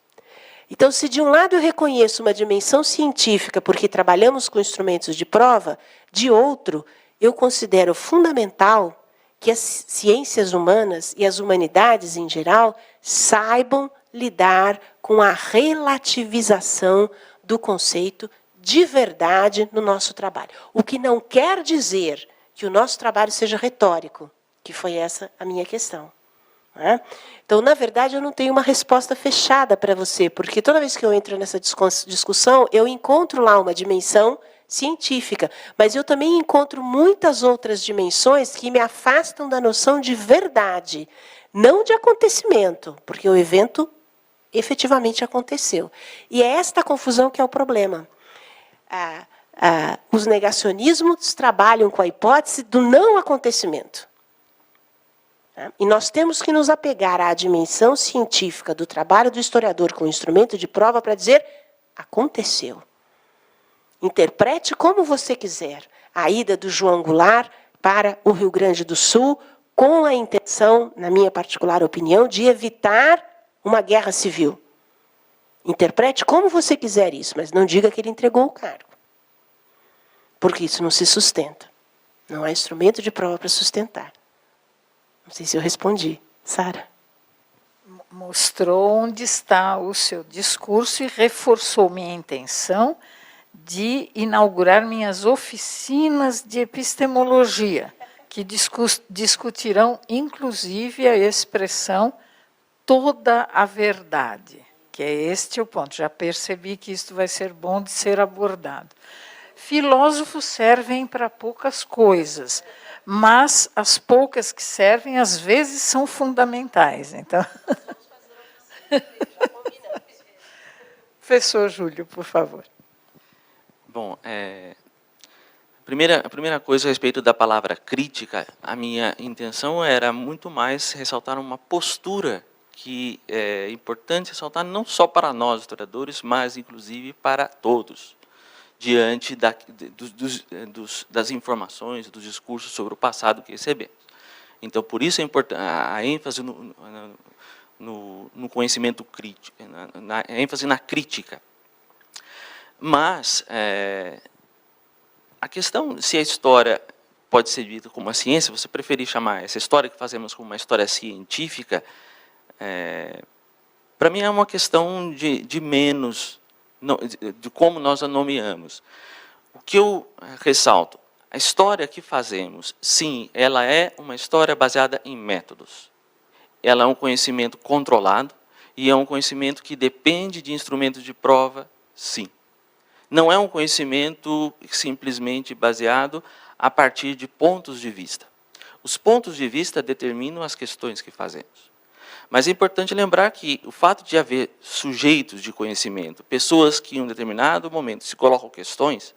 Então, se de um lado eu reconheço uma dimensão científica, porque trabalhamos com instrumentos de prova, de outro, eu considero fundamental que as ciências humanas e as humanidades em geral saibam lidar com a relativização do conceito de verdade no nosso trabalho. O que não quer dizer que o nosso trabalho seja retórico, que foi essa a minha questão. Então, na verdade, eu não tenho uma resposta fechada para você, porque toda vez que eu entro nessa discussão, eu encontro lá uma dimensão científica, mas eu também encontro muitas outras dimensões que me afastam da noção de verdade, não de acontecimento, porque o evento efetivamente aconteceu. E é esta confusão que é o problema. Os negacionismos trabalham com a hipótese do não acontecimento. E nós temos que nos apegar à dimensão científica do trabalho do historiador com o instrumento de prova para dizer, aconteceu. Interprete como você quiser a ida do João Goulart para o Rio Grande do Sul, com a intenção, na minha particular opinião, de evitar uma guerra civil. Interprete como você quiser isso, mas não diga que ele entregou o cargo. Porque isso não se sustenta. Não há instrumento de prova para sustentar. Não sei se eu respondi. Sara? Mostrou onde está o seu discurso e reforçou minha intenção de inaugurar minhas oficinas de epistemologia, que discutirão, inclusive, a expressão toda a verdade, que é este o ponto. Já percebi que isto vai ser bom de ser abordado. Filósofos servem para poucas coisas, mas as poucas que servem, às vezes, são fundamentais. Então, professor Júlio, por favor. Bom, a primeira coisa a respeito da palavra crítica, a minha intenção era muito mais ressaltar uma postura que é importante ressaltar não só para nós, historiadores, mas, inclusive, para todos, diante das informações, dos discursos sobre o passado que recebemos. Então, por isso é importante a ênfase no conhecimento crítico, a ênfase na crítica. Mas a questão se a história pode ser vista como uma ciência, você preferir chamar essa história que fazemos como uma história científica, para mim é uma questão de menos, de como nós a nomeamos. O que eu ressalto, a história que fazemos, sim, ela é uma história baseada em métodos. Ela é um conhecimento controlado e é um conhecimento que depende de instrumentos de prova, sim. Não é um conhecimento simplesmente baseado a partir de pontos de vista. Os pontos de vista determinam as questões que fazemos. Mas é importante lembrar que o fato de haver sujeitos de conhecimento, pessoas que em um determinado momento se colocam questões,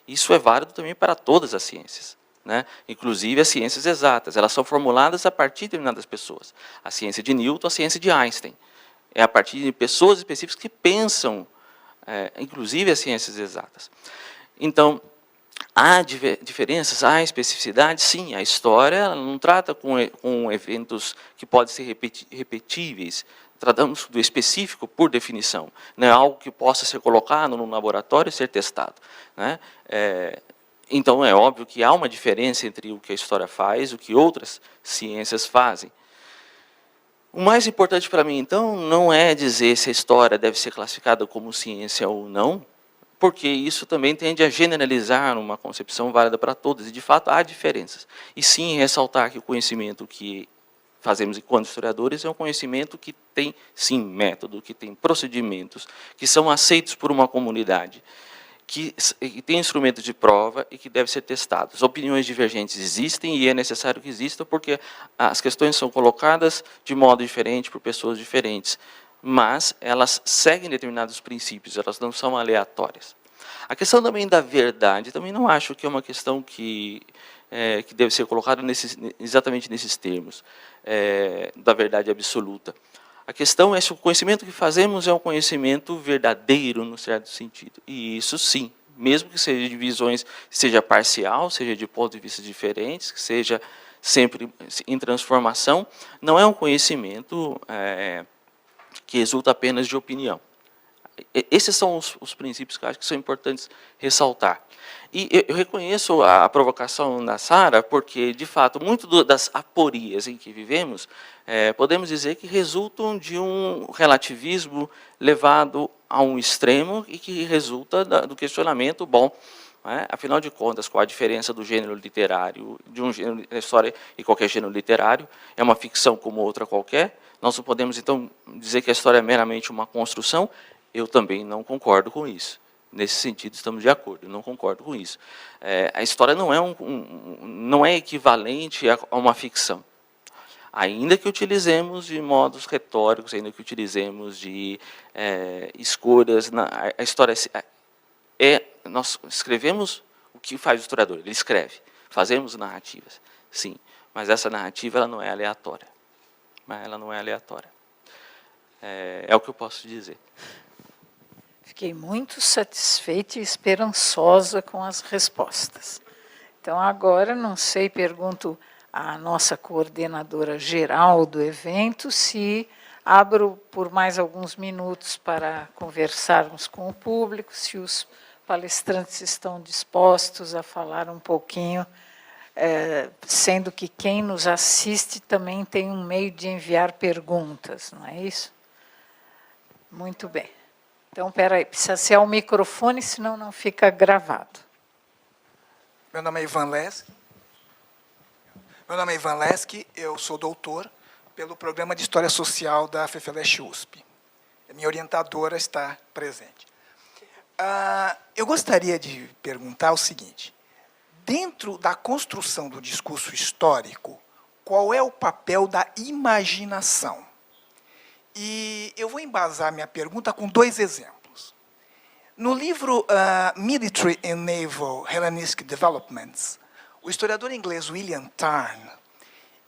isso é válido também para todas as ciências, né? Inclusive as ciências exatas, elas são formuladas a partir de determinadas pessoas. A ciência de Newton, a ciência de Einstein. É a partir de pessoas específicas que pensam, inclusive as ciências exatas. Então, há diferenças, há especificidades, sim. A história ela não trata com eventos que podem ser repetíveis. Tratamos do específico por definição. Não é algo que possa ser colocado num laboratório e ser testado, né? Então, é óbvio que há uma diferença entre o que a história faz e o que outras ciências fazem. O mais importante para mim, então, não é dizer se a história deve ser classificada como ciência ou não, porque isso também tende a generalizar uma concepção válida para todos, e, de fato, há diferenças. E, sim, ressaltar que o conhecimento que fazemos enquanto historiadores é um conhecimento que tem, sim, método, que tem procedimentos, que são aceitos por uma comunidade, que tem instrumentos de prova e que devem ser testados. Opiniões divergentes existem e é necessário que existam porque as questões são colocadas de modo diferente por pessoas diferentes, mas elas seguem determinados princípios, elas não são aleatórias. A questão também da verdade, também não acho que é uma questão que deve ser colocada exatamente nesses termos, da verdade absoluta. A questão é se o conhecimento que fazemos é um conhecimento verdadeiro, no certo sentido. E isso, sim, mesmo que seja de visões, seja parcial, seja de pontos de vista diferentes, que seja sempre em transformação, não é um conhecimento que resulta apenas de opinião. Esses são os princípios que eu acho que são importantes ressaltar. E eu reconheço a provocação da Sara, porque, de fato, muito das aporias em que vivemos, podemos dizer que resultam de um relativismo levado a um extremo e que resulta do questionamento, bom, afinal de contas, qual a diferença do gênero literário, de um gênero da história e qualquer gênero literário? É uma ficção como outra qualquer? Nós não podemos, então, dizer que a história é meramente uma construção? Eu também não concordo com isso. Nesse sentido, estamos de acordo, eu não concordo com isso. A história não é equivalente a uma ficção. Ainda que utilizemos de modos retóricos, ainda que utilizemos de escolhas, a história nós escrevemos o que faz o historiador, ele escreve, fazemos narrativas, sim, mas essa narrativa ela não é aleatória. Ela não é aleatória. É o que eu posso dizer. Fiquei muito satisfeita e esperançosa com as respostas. Então, agora, não sei, pergunto à nossa coordenadora geral do evento se abro por mais alguns minutos para conversarmos com o público, se os palestrantes estão dispostos a falar um pouquinho, sendo que quem nos assiste também tem um meio de enviar perguntas, não é isso? Muito bem. Então, peraí, precisa ser ao microfone, senão não fica gravado. Meu nome é Ivan Lesk. Eu sou doutor pelo Programa de História Social da FEFELESH USP. A minha orientadora está presente. Eu gostaria de perguntar o seguinte: dentro da construção do discurso histórico, qual é o papel da imaginação? E eu vou embasar minha pergunta com 2 exemplos. No livro Military and Naval Hellenistic Developments, o historiador inglês William Tarn,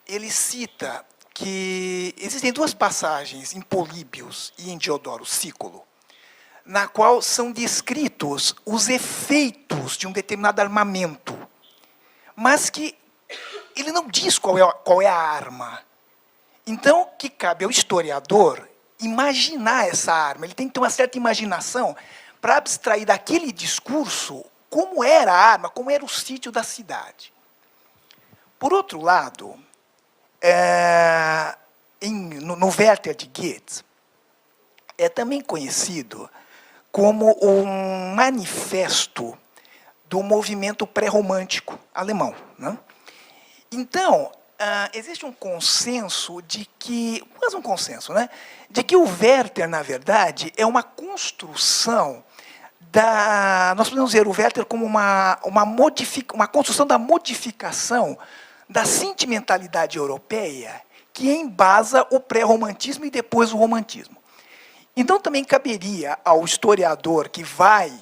ele cita que existem 2 passagens em Políbios e em Diodoro Sículo, na qual são descritos os efeitos de um determinado armamento, mas que ele não diz qual é a arma. Então, que cabe ao historiador imaginar essa arma. Ele tem que ter uma certa imaginação para abstrair daquele discurso como era a arma, como era o sítio da cidade. Por outro lado, no Werther de Goethe, é também conhecido como um manifesto do movimento pré-romântico alemão, né? Então, existe um consenso de que, quase um consenso, né, de que o Werther, na verdade, é uma construção nós podemos ver o Werther como uma construção da modificação da sentimentalidade europeia que embasa o pré-romantismo e depois o romantismo. Então, também caberia ao historiador que vai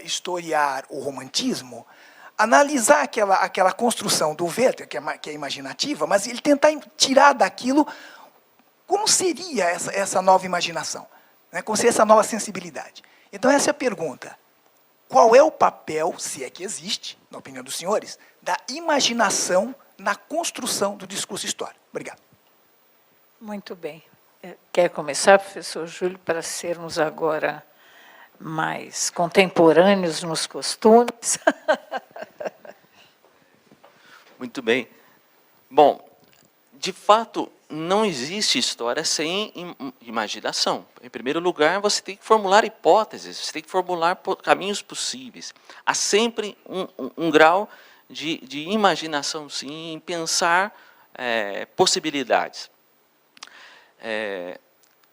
historiar o romantismo analisar aquela construção do Werther, que é imaginativa, mas ele tentar tirar daquilo como seria essa nova imaginação, né? Como seria essa nova sensibilidade. Então, essa é a pergunta. Qual é o papel, se é que existe, na opinião dos senhores, da imaginação na construção do discurso histórico? Obrigado. Muito bem. Quer começar, professor Júlio, para sermos agora mais contemporâneos nos costumes? Muito bem. Bom, de fato, não existe história sem imaginação. Em primeiro lugar, você tem que formular hipóteses, você tem que formular caminhos possíveis. Há sempre um grau de imaginação, sim, em pensar possibilidades.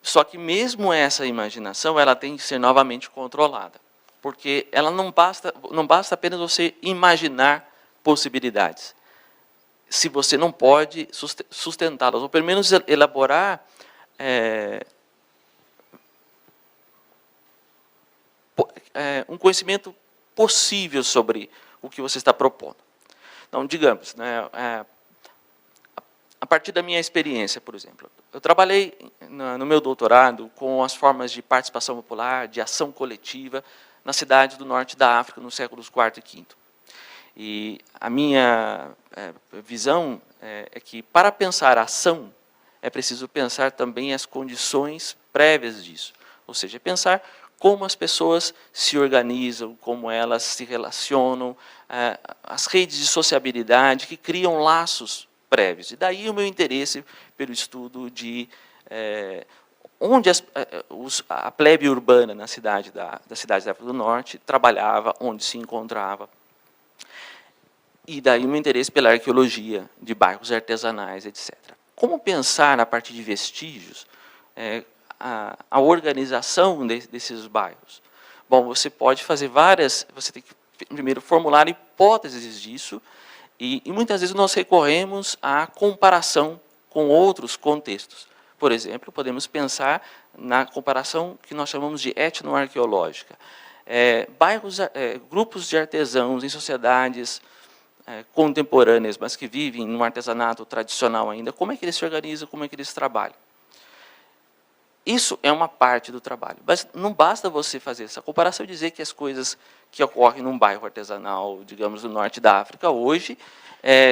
Só que mesmo essa imaginação, ela tem que ser novamente controlada, porque ela não basta apenas você imaginar possibilidades, se você não pode sustentá-las, ou pelo menos elaborar um conhecimento possível sobre o que você está propondo. Então, digamos, né, a partir da minha experiência, por exemplo, eu trabalhei no meu doutorado com as formas de participação popular, de ação coletiva, na cidade do norte da África, nos séculos IV e V. E a minha visão é que, para pensar a ação, é preciso pensar também as condições prévias disso. Ou seja, pensar como as pessoas se organizam, como elas se relacionam, as redes de sociabilidade que criam laços prévios. E daí o meu interesse pelo estudo de onde a plebe urbana na cidade da África do Norte trabalhava, onde se encontrava. E daí o meu interesse pela arqueologia de bairros artesanais, etc. Como pensar, a partir de vestígios, a organização desses bairros? Bom, você pode fazer você tem que primeiro formular hipóteses disso, e muitas vezes nós recorremos à comparação com outros contextos. Por exemplo, podemos pensar na comparação que nós chamamos de etnoarqueológica. Grupos de artesãos em sociedades contemporâneas, mas que vivem num artesanato tradicional ainda, como é que eles se organizam, como é que eles trabalham? Isso é uma parte do trabalho, mas não basta você fazer essa comparação e dizer que as coisas que ocorrem num bairro artesanal, digamos, do norte da África, hoje,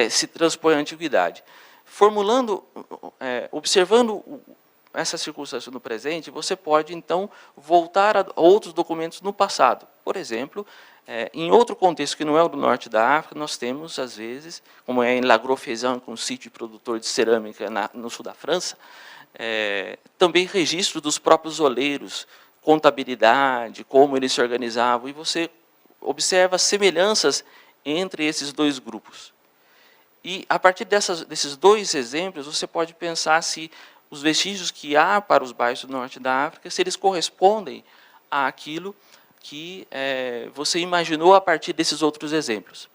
se transpõem à antiguidade. Observando essa circunstância no presente, você pode, então, voltar a outros documentos no passado. Por exemplo, em outro contexto que não é o do norte da África, nós temos, às vezes, como é em La Gros-Faisan, com um sítio produtor de cerâmica no sul da França, também registro dos próprios oleiros, contabilidade, como eles se organizavam, e você observa semelhanças entre esses dois grupos. E, a partir desses dois exemplos, você pode pensar se os vestígios que há para os bairros do norte da África, se eles correspondem àquilo que você imaginou a partir desses outros exemplos.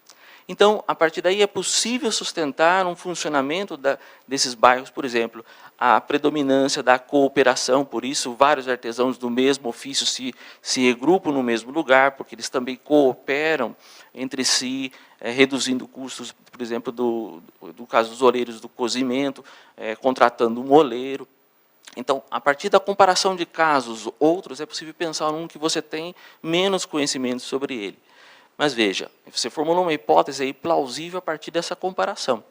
Então, a partir daí, é possível sustentar um funcionamento desses bairros, por exemplo, a predominância da cooperação, por isso vários artesãos do mesmo ofício se regrupam no mesmo lugar, porque eles também cooperam entre si, reduzindo custos, por exemplo, do caso dos oleiros do cozimento, contratando um oleiro. Então, a partir da comparação de casos outros, é possível pensar num que você tem menos conhecimento sobre ele. Mas veja, você formulou uma hipótese aí plausível a partir dessa comparação.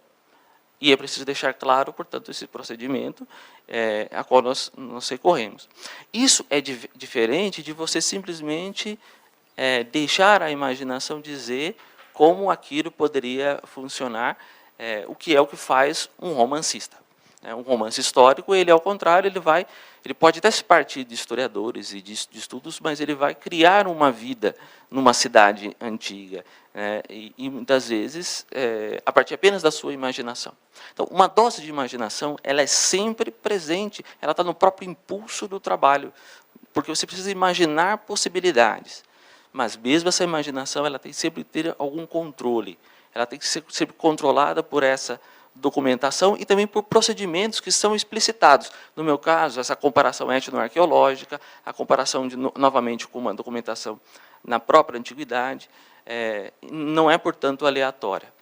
E é preciso deixar claro, portanto, esse procedimento a qual nós recorremos. Isso é diferente de você simplesmente deixar a imaginação dizer como aquilo poderia funcionar, o que faz um romancista. Um romance histórico, ele, ao contrário, ele pode até se partir de historiadores e de estudos, mas ele vai criar uma vida numa cidade antiga, e muitas vezes a partir apenas da sua imaginação. Então, uma dose de imaginação, ela é sempre presente, ela está no próprio impulso do trabalho, porque você precisa imaginar possibilidades, mas mesmo essa imaginação, ela tem sempre que ter algum controle, ela tem que ser sempre controlada por essa documentação e também por procedimentos que são explicitados. No meu caso, essa comparação etnoarqueológica, a comparação, novamente, com uma documentação na própria antiguidade, não é, portanto, aleatória.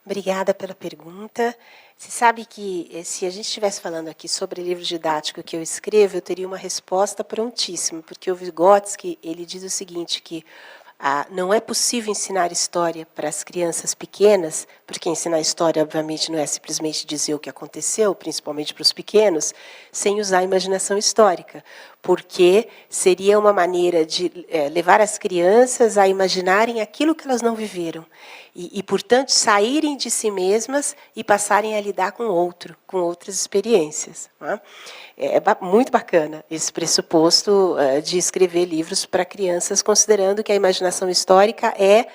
Obrigada pela pergunta. Você sabe que, se a gente estivesse falando aqui sobre livro didático que eu escrevo, eu teria uma resposta prontíssima, porque o Vygotsky, ele diz o seguinte, que não é possível ensinar história para as crianças pequenas, porque ensinar história, obviamente, não é simplesmente dizer o que aconteceu, principalmente para os pequenos, sem usar a imaginação histórica, porque seria uma maneira de levar as crianças a imaginarem aquilo que elas não viveram, e, portanto, saírem de si mesmas e passarem a lidar com outras experiências. Não é muito bacana esse pressuposto de escrever livros para crianças, considerando que a imaginação histórica é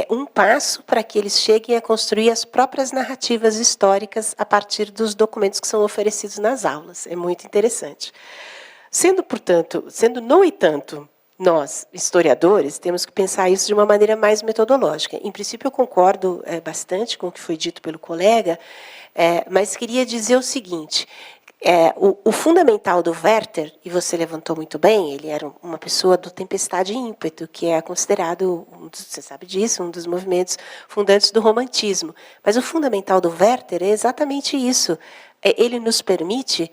um passo para que eles cheguem a construir as próprias narrativas históricas a partir dos documentos que são oferecidos nas aulas. É muito interessante. Sendo, no entanto, nós, historiadores, temos que pensar isso de uma maneira mais metodológica. Em princípio, eu concordo bastante com o que foi dito pelo colega, mas queria dizer o seguinte, o fundamental do Werther, e você levantou muito bem, ele era uma pessoa do Tempestade e Ímpeto, que é considerado, você sabe disso, um dos movimentos fundantes do romantismo. Mas o fundamental do Werther é exatamente isso. Ele nos permite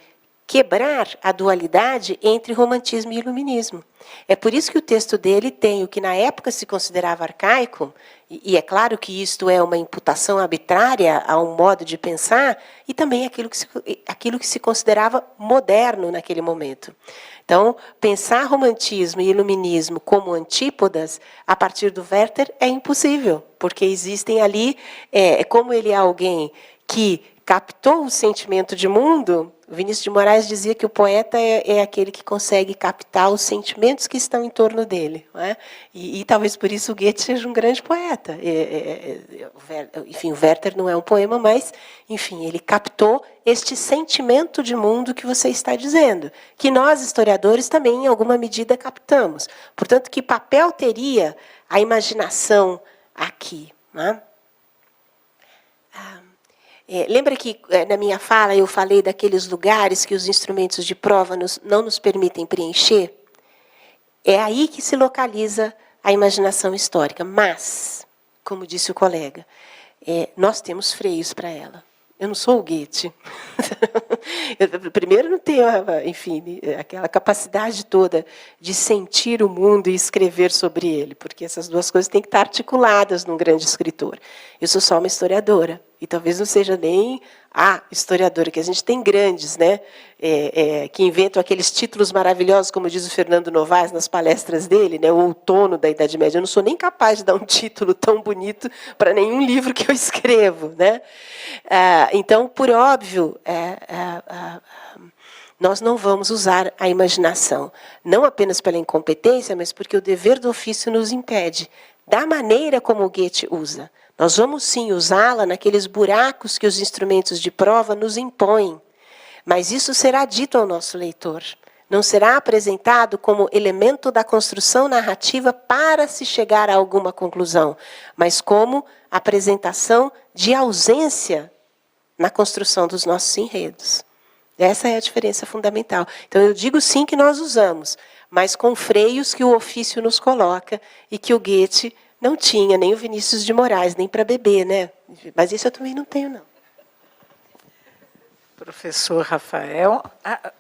quebrar a dualidade entre romantismo e iluminismo. É por isso que o texto dele tem o que na época se considerava arcaico, e é claro que isto é uma imputação arbitrária a um modo de pensar, e também aquilo que se considerava moderno naquele momento. Então, pensar romantismo e iluminismo como antípodas, a partir do Werther, é impossível, porque existem ali, como ele é alguém que captou o sentimento de mundo, Vinícius de Moraes dizia que o poeta é aquele que consegue captar os sentimentos que estão em torno dele. Não é? E talvez por isso o Goethe seja um grande poeta. Enfim, o Werther não é um poema, mas, enfim, ele captou este sentimento de mundo que você está dizendo, que nós, historiadores, também, em alguma medida, captamos. Portanto, que papel teria a imaginação aqui? Não é? Lembra que, na minha fala, eu falei daqueles lugares que os instrumentos de prova não nos permitem preencher? É aí que se localiza a imaginação histórica. Mas, como disse o colega, nós temos freios para ela. Eu não sou o Goethe. Primeiro, não tenho, enfim, aquela capacidade toda de sentir o mundo e escrever sobre ele, porque essas duas coisas têm que estar articuladas num grande escritor. Eu sou só uma historiadora, e talvez não seja nem a historiadora, que a gente tem grandes, né, que inventam aqueles títulos maravilhosos, como diz o Fernando Novaes nas palestras dele, né, o outono da Idade Média. Eu não sou nem capaz de dar um título tão bonito para nenhum livro que eu escrevo. Né? Então, por óbvio, nós não vamos usar a imaginação, não apenas pela incompetência, mas porque o dever do ofício nos impede, da maneira como o Goethe usa. Nós vamos sim usá-la naqueles buracos que os instrumentos de prova nos impõem, mas isso será dito ao nosso leitor. Não será apresentado como elemento da construção narrativa para se chegar a alguma conclusão, mas como apresentação de ausência na construção dos nossos enredos. Essa é a diferença fundamental. Então, eu digo sim que nós usamos, mas com freios que o ofício nos coloca e que o Goethe não tinha, nem o Vinícius de Moraes, nem para beber, né? Mas isso eu também não tenho, não. Professor Rafael.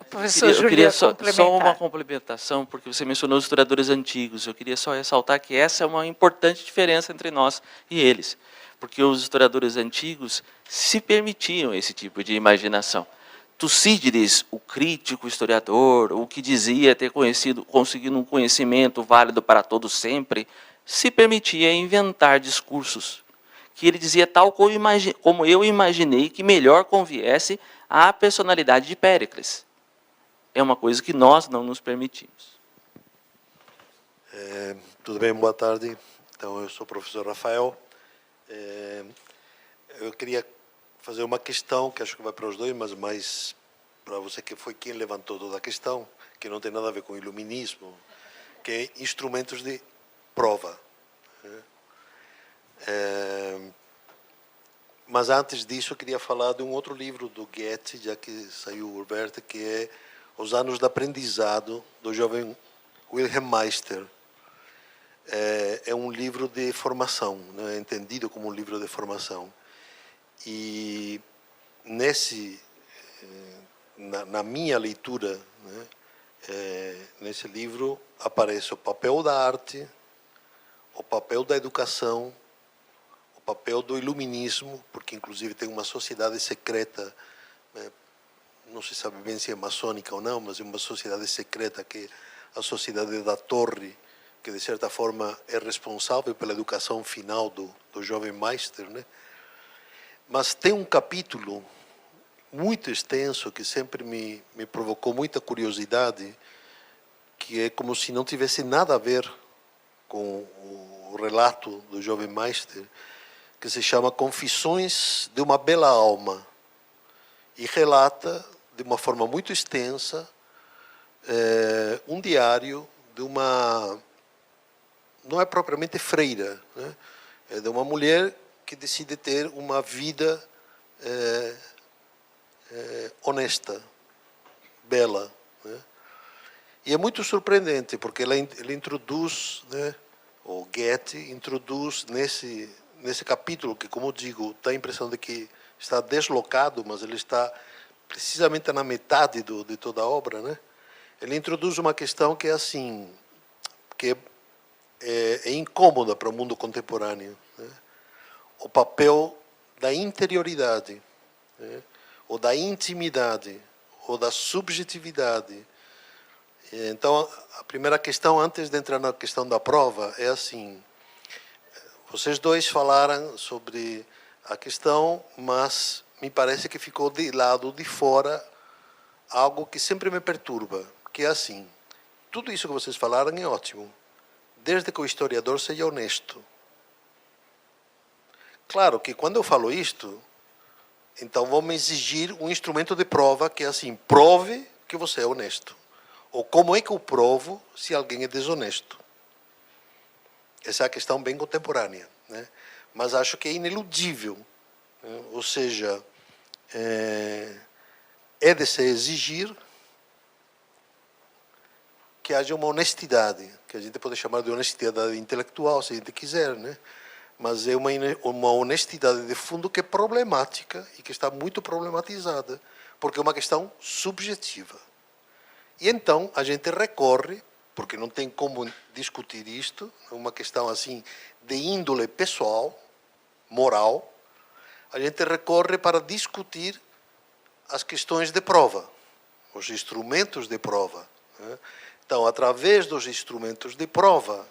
Professor Eu queria Júlio, só uma complementação, porque você mencionou os historiadores antigos. Eu queria só ressaltar que essa é uma importante diferença entre nós e eles, porque os historiadores antigos se permitiam esse tipo de imaginação. Tucídides, o crítico historiador, o que dizia ter conseguido um conhecimento válido para todos sempre, se permitia inventar discursos que ele dizia tal como eu imaginei que melhor conviesse à personalidade de Péricles. É uma coisa que nós não nos permitimos. Tudo bem, boa tarde. Então, eu sou o professor Rafael. Eu queria fazer uma questão, que acho que vai para os dois, mas mais para você, que foi quem levantou toda a questão, que não tem nada a ver com iluminismo, que é instrumentos de prova. Mas antes disso, eu queria falar de um outro livro do Goethe, já que saiu o Werther, que é Os Anos de Aprendizado, do jovem Wilhelm Meister. É um livro de formação, né? É entendido como um livro de formação. E na minha leitura, né, nesse livro aparece o papel da arte, o papel da educação, o papel do iluminismo, porque inclusive tem uma sociedade secreta, né, não se sabe bem se é maçônica ou não, mas é uma sociedade secreta, que é a Sociedade da Torre, que de certa forma é responsável pela educação final do jovem Meister, né? Mas tem um capítulo muito extenso que sempre me provocou muita curiosidade, que é como se não tivesse nada a ver com o relato do jovem Meister, que se chama Confissões de uma Bela Alma, e relata de uma forma muito extensa um diário de uma, não é propriamente freira, né? É de uma mulher que decide ter uma vida honesta, bela, né? E é muito surpreendente, porque ele introduz, né, o Goethe introduz nesse capítulo, que, como digo, dá a impressão de que está deslocado, mas ele está precisamente na metade de toda a obra, né? Ele introduz uma questão que é assim, que é incômoda para o mundo contemporâneo, né? O papel da interioridade, né? Ou da intimidade, ou da subjetividade. Então, a primeira questão, antes de entrar na questão da prova, é assim: vocês dois falaram sobre a questão, mas me parece que ficou de lado, de fora, algo que sempre me perturba, que é assim: tudo isso que vocês falaram é ótimo, desde que o historiador seja honesto. Claro que quando eu falo isto, então vamos exigir um instrumento de prova que é assim: prove que você é honesto. Ou como é que eu provo se alguém é desonesto? Essa é a questão bem contemporânea, né? Mas acho que é ineludível, né? Ou seja, é de se exigir que haja uma honestidade, que a gente pode chamar de honestidade intelectual, se a gente quiser, né? Mas é uma honestidade de fundo que é problemática e que está muito problematizada, porque é uma questão subjetiva. E então a gente recorre, porque não tem como discutir isto, é uma questão assim de índole pessoal, moral, a gente recorre para discutir as questões de prova, os instrumentos de prova, né? Então, através dos instrumentos de prova,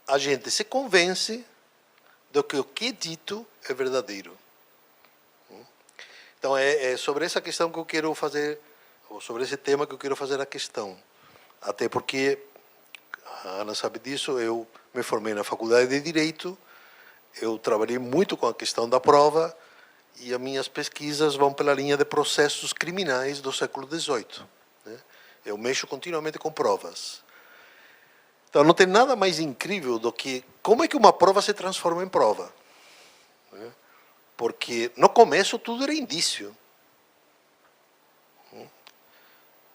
a gente se convence de que o que é dito é verdadeiro. Então, Então, é sobre essa questão que eu quero fazer, ou sobre esse tema que eu quero fazer a questão. Até porque, a Ana sabe disso, eu me formei na Faculdade de Direito, eu trabalhei muito com a questão da prova, e as minhas pesquisas vão pela linha de processos criminais do século XVIII. Né? Eu mexo continuamente com provas. Então, não tem nada mais incrível do que como é que uma prova se transforma em prova. Né? Porque, no começo, tudo era indício.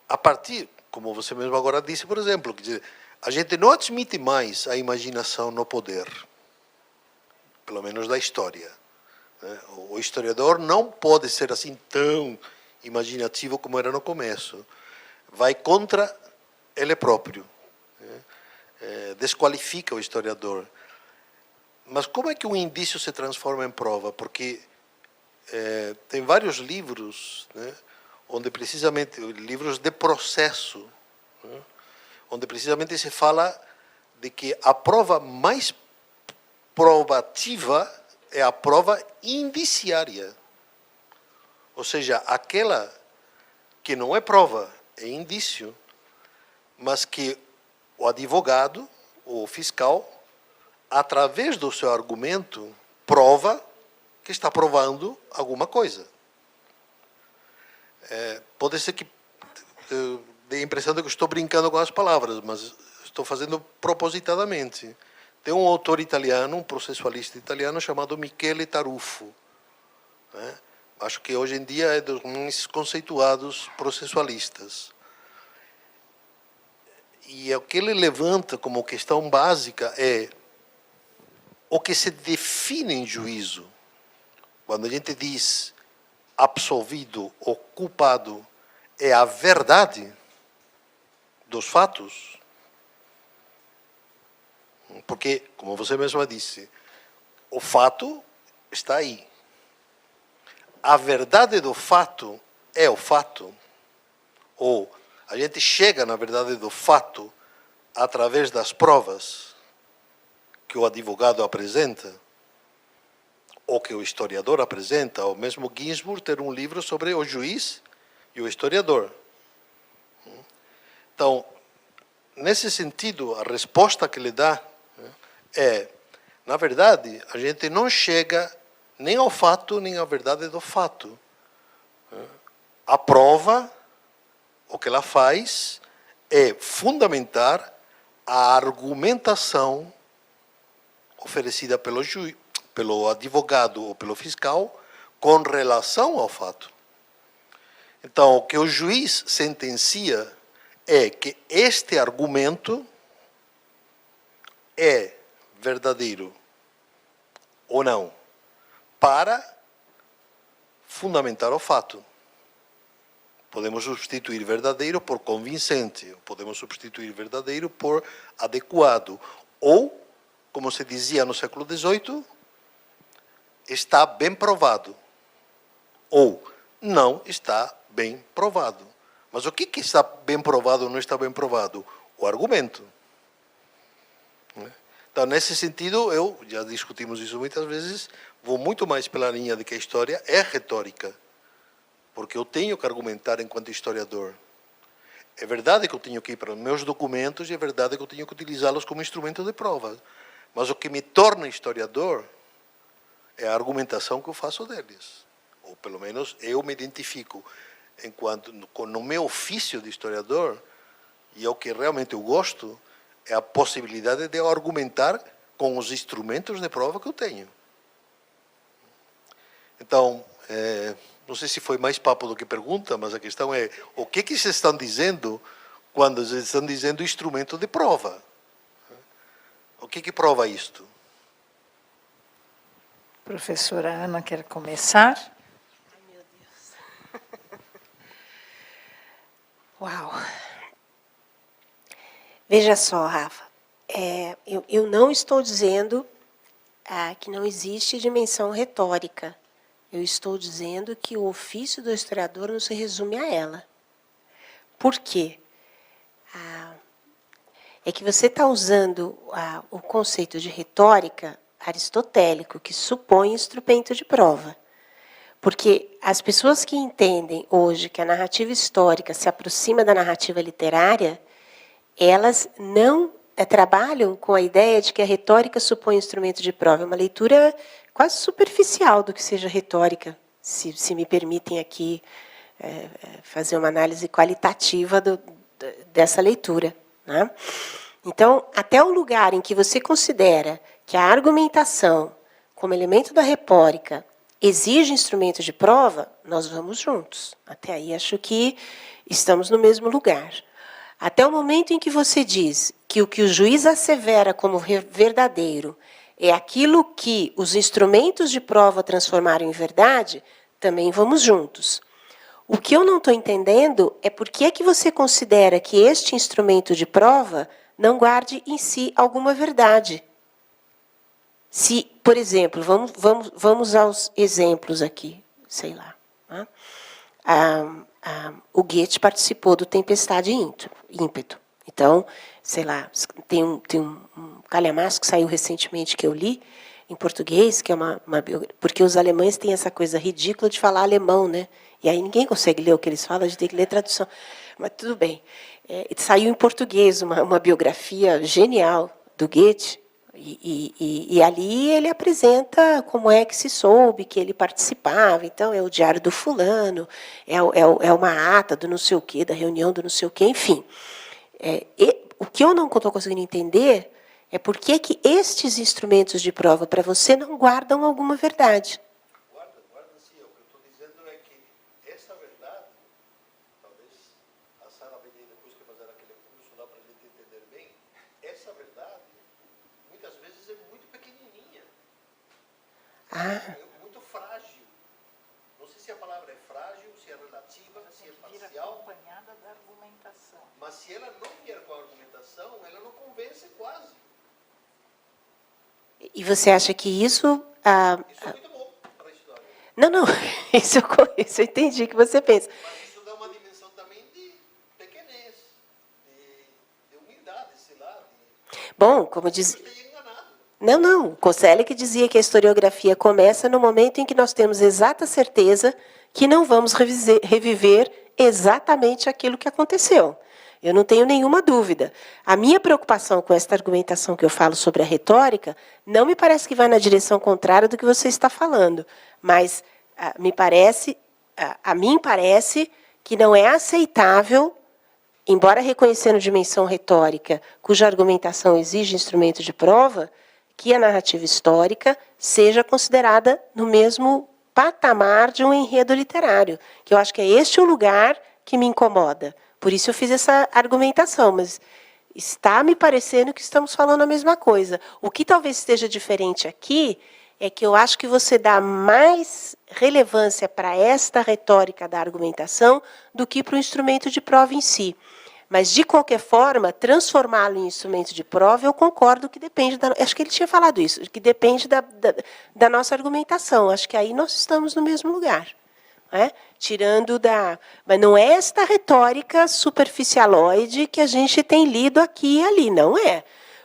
A partir, como você mesmo agora disse, por exemplo, quer dizer, a gente não admite mais a imaginação no poder, pelo menos da história. O historiador não pode ser assim tão imaginativo como era no começo. Vai contra ele próprio. Desqualifica o historiador. Mas como é que um indício se transforma em prova? Porque tem vários livros, né, onde precisamente, livros de processo, né, onde precisamente se fala de que a prova mais probativa é a prova indiciária. Ou seja, aquela que não é prova, é indício, mas que o advogado, o fiscal, através do seu argumento, prova que está provando alguma coisa. Pode ser que dê a impressão de que estou brincando com as palavras, mas estou fazendo propositadamente. Tem um autor italiano, um processualista italiano, chamado Michele Tarufo. Né? Acho que hoje em dia é dos mais conceituados processualistas. E o que ele levanta como questão básica é o que se define em juízo. Quando a gente diz absolvido ou culpado, é a verdade dos fatos. Porque, como você mesma disse, o fato está aí. A verdade do fato é o fato. Ou a gente chega na verdade do fato através das provas que o advogado apresenta, ou que o historiador apresenta, ou mesmo Ginsburg ter um livro sobre o juiz e o historiador. Então, nesse sentido, a resposta que ele dá na verdade, a gente não chega nem ao fato, nem à verdade do fato. A prova, o que ela faz, é fundamentar a argumentação oferecida pelo advogado ou pelo fiscal com relação ao fato. Então, o que o juiz sentencia é que este argumento é verdadeiro ou não, para fundamentar o fato. Podemos substituir verdadeiro por convincente, podemos substituir verdadeiro por adequado, ou, como se dizia no século XVIII, está bem provado, ou não está bem provado. Mas o que está bem provado ou não está bem provado? O argumento. Então, nesse sentido, já discutimos isso muitas vezes, vou muito mais pela linha de que a história é retórica, porque eu tenho que argumentar enquanto historiador. É verdade que eu tenho que ir para os meus documentos e é verdade que eu tenho que utilizá-los como instrumento de prova, mas o que me torna historiador é a argumentação que eu faço deles. Ou, pelo menos, eu me identifico no meu ofício de historiador, e é o que realmente eu gosto, é a possibilidade de eu argumentar com os instrumentos de prova que eu tenho. Então, não sei se foi mais papo do que pergunta, mas a questão é, o que vocês estão dizendo quando vocês estão dizendo instrumento de prova? O que prova isto? Professora Ana, quer começar? Ai, meu Deus. Uau! Veja só, Rafa, eu não estou dizendo que não existe dimensão retórica. Eu estou dizendo que o ofício do historiador não se resume a ela. Por quê? É que você está usando o conceito de retórica aristotélico, que supõe instrumento de prova. Porque as pessoas que entendem hoje que a narrativa histórica se aproxima da narrativa literária, elas não trabalham com a ideia de que a retórica supõe instrumento de prova. É uma leitura quase superficial do que seja retórica, se me permitem aqui fazer uma análise qualitativa dessa leitura, né? Então, até o lugar em que você considera que a argumentação, como elemento da retórica, exige instrumento de prova, nós vamos juntos. Até aí, acho que estamos no mesmo lugar. Até o momento em que você diz que o que o juiz assevera como verdadeiro é aquilo que os instrumentos de prova transformaram em verdade, também vamos juntos. O que eu não estou entendendo é por que você considera que este instrumento de prova não guarde em si alguma verdade. Se, por exemplo, vamos aos exemplos aqui, sei lá. Né? O Goethe participou do Tempestade e Ímpeto. Então, sei lá, tem um calhamaço que saiu recentemente que eu li, em português, que é porque os alemães têm essa coisa ridícula de falar alemão, né? E aí ninguém consegue ler o que eles falam, a gente tem que ler tradução. Mas tudo bem. Saiu em português uma biografia genial do Goethe, e ali ele apresenta como é que se soube que ele participava. Então, é o diário do fulano, é uma ata do não sei o quê, da reunião do não sei o quê, enfim. O que eu não estou conseguindo entender é por que estes instrumentos de prova para você não guardam alguma verdade. Guarda sim. O que eu estou dizendo é que essa verdade, talvez a Sara vai depois que fazer aquele curso lá para a gente entender bem, essa verdade, muitas vezes é muito pequenininha. É muito frágil. Não sei se a palavra é frágil, se é relativa, se é parcial. Acompanhada da argumentação. Mas se ela não vier com a argumentação, ela não convence quase. E você acha que isso... Isso é muito bom para a história. Não, isso eu entendi que você pensa. Mas isso dá uma dimensão também de pequenez, de humildade, sei lá. Bom, como diz... Eu esteja enganado. Não. Koselleck dizia que a historiografia começa no momento em que nós temos exata certeza que não vamos reviver exatamente aquilo que aconteceu. Eu não tenho nenhuma dúvida. A minha preocupação com esta argumentação que eu falo sobre a retórica não me parece que vai na direção contrária do que você está falando, mas a mim parece que não é aceitável, embora reconhecendo dimensão retórica, cuja argumentação exige instrumento de prova, que a narrativa histórica seja considerada no mesmo patamar de um enredo literário, que eu acho que é este o lugar que me incomoda. Por isso eu fiz essa argumentação, mas está me parecendo que estamos falando a mesma coisa. O que talvez esteja diferente aqui é que eu acho que você dá mais relevância para esta retórica da argumentação do que para o instrumento de prova em si. Mas, de qualquer forma, transformá-lo em instrumento de prova, eu concordo que depende da... Acho que ele tinha falado isso, que depende da nossa argumentação. Acho que aí nós estamos no mesmo lugar. Tirando da... Mas não é esta retórica superficialoide que a gente tem lido aqui e ali, não é.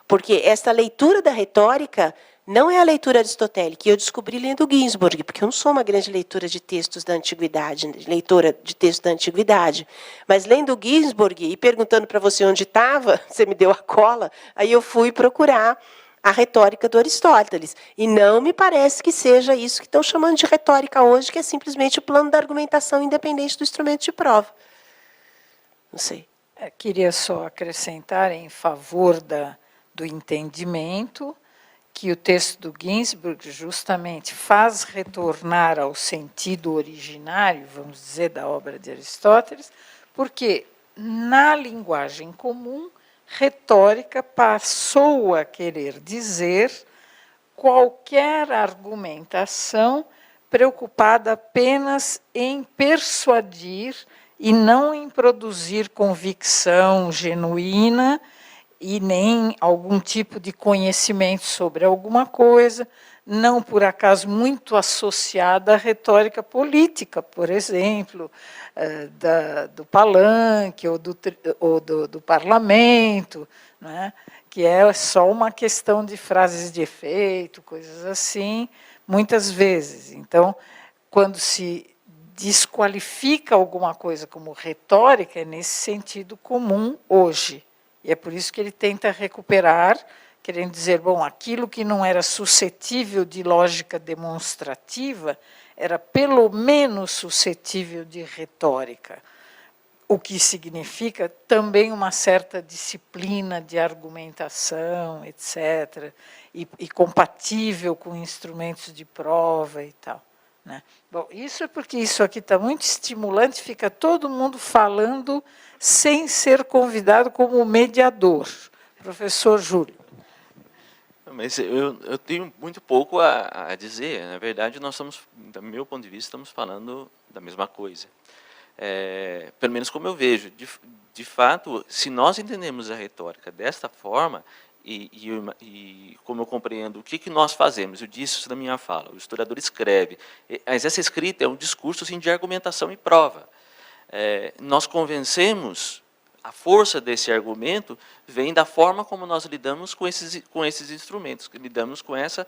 Porque esta leitura da retórica não é a leitura aristotélica, que eu descobri lendo Ginsburg, porque eu não sou uma grande leitora de textos da antiguidade, mas lendo Ginsburg e perguntando para você onde estava, você me deu a cola, aí eu fui procurar a retórica do Aristóteles. E não me parece que seja isso que estão chamando de retórica hoje, que é simplesmente o plano da argumentação independente do instrumento de prova. Não sei. Queria só acrescentar em favor do entendimento que o texto do Ginsburg justamente faz retornar ao sentido originário, vamos dizer, da obra de Aristóteles, porque na linguagem comum, retórica passou a querer dizer qualquer argumentação preocupada apenas em persuadir e não em produzir convicção genuína e nem algum tipo de conhecimento sobre alguma coisa, não por acaso muito associada à retórica política, por exemplo, do palanque ou do parlamento, né, que é só uma questão de frases de efeito, coisas assim, muitas vezes. Então, quando se desqualifica alguma coisa como retórica, é nesse sentido comum hoje. E é por isso que ele tenta recuperar, querendo dizer, bom, aquilo que não era suscetível de lógica demonstrativa era pelo menos suscetível de retórica, o que significa também uma certa disciplina de argumentação, etc., e compatível com instrumentos de prova e tal. Né? Bom, isso é porque isso aqui está muito estimulante, fica todo mundo falando sem ser convidado como mediador. Professor Júlio. Mas eu tenho muito pouco a dizer. Na verdade, nós estamos, do meu ponto de vista, estamos falando da mesma coisa. Pelo menos como eu vejo. De fato, se nós entendemos a retórica desta forma, e como eu compreendo, o que nós fazemos? Eu disse isso na minha fala, o historiador escreve, mas essa escrita é um discurso assim, de argumentação e prova. Nós convencemos, a força desse argumento vem da forma como nós lidamos com esses instrumentos, que lidamos com essa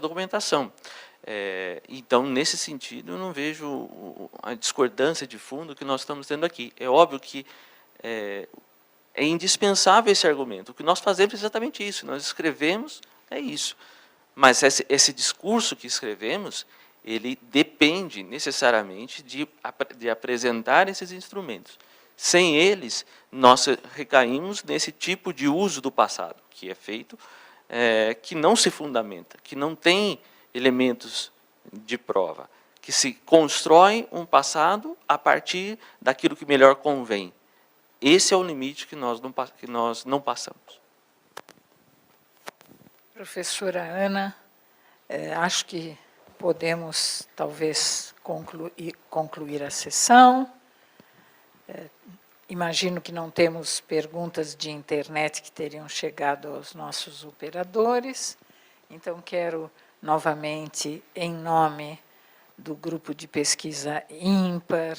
documentação. Então, nesse sentido, eu não vejo a discordância de fundo que nós estamos tendo aqui. É óbvio que é indispensável esse argumento. O que nós fazemos é exatamente isso. Nós escrevemos, é isso. Mas esse discurso que escrevemos, ele depende necessariamente de apresentar esses instrumentos. Sem eles, nós recaímos nesse tipo de uso do passado, que é feito, que não se fundamenta, que não tem elementos de prova, que se constrói um passado a partir daquilo que melhor convém. Esse é o limite que nós não passamos. Professora Ana, acho que podemos, talvez, concluir a sessão. Imagino que não temos perguntas de internet que teriam chegado aos nossos operadores. Então, quero, novamente, em nome do grupo de pesquisa ímpar,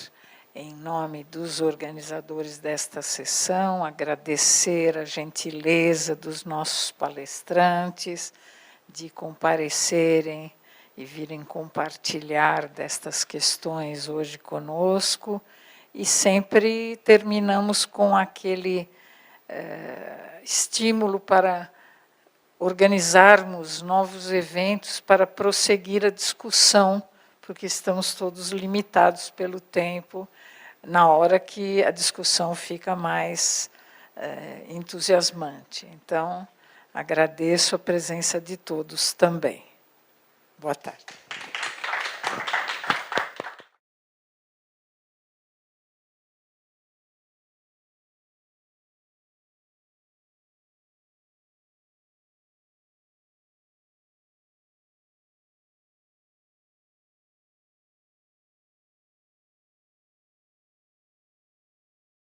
em nome dos organizadores desta sessão, agradecer a gentileza dos nossos palestrantes de comparecerem e virem compartilhar destas questões hoje conosco, e sempre terminamos com aquele estímulo para organizarmos novos eventos para prosseguir a discussão, porque estamos todos limitados pelo tempo, na hora que a discussão fica mais entusiasmante. Então, agradeço a presença de todos também. Boa tarde.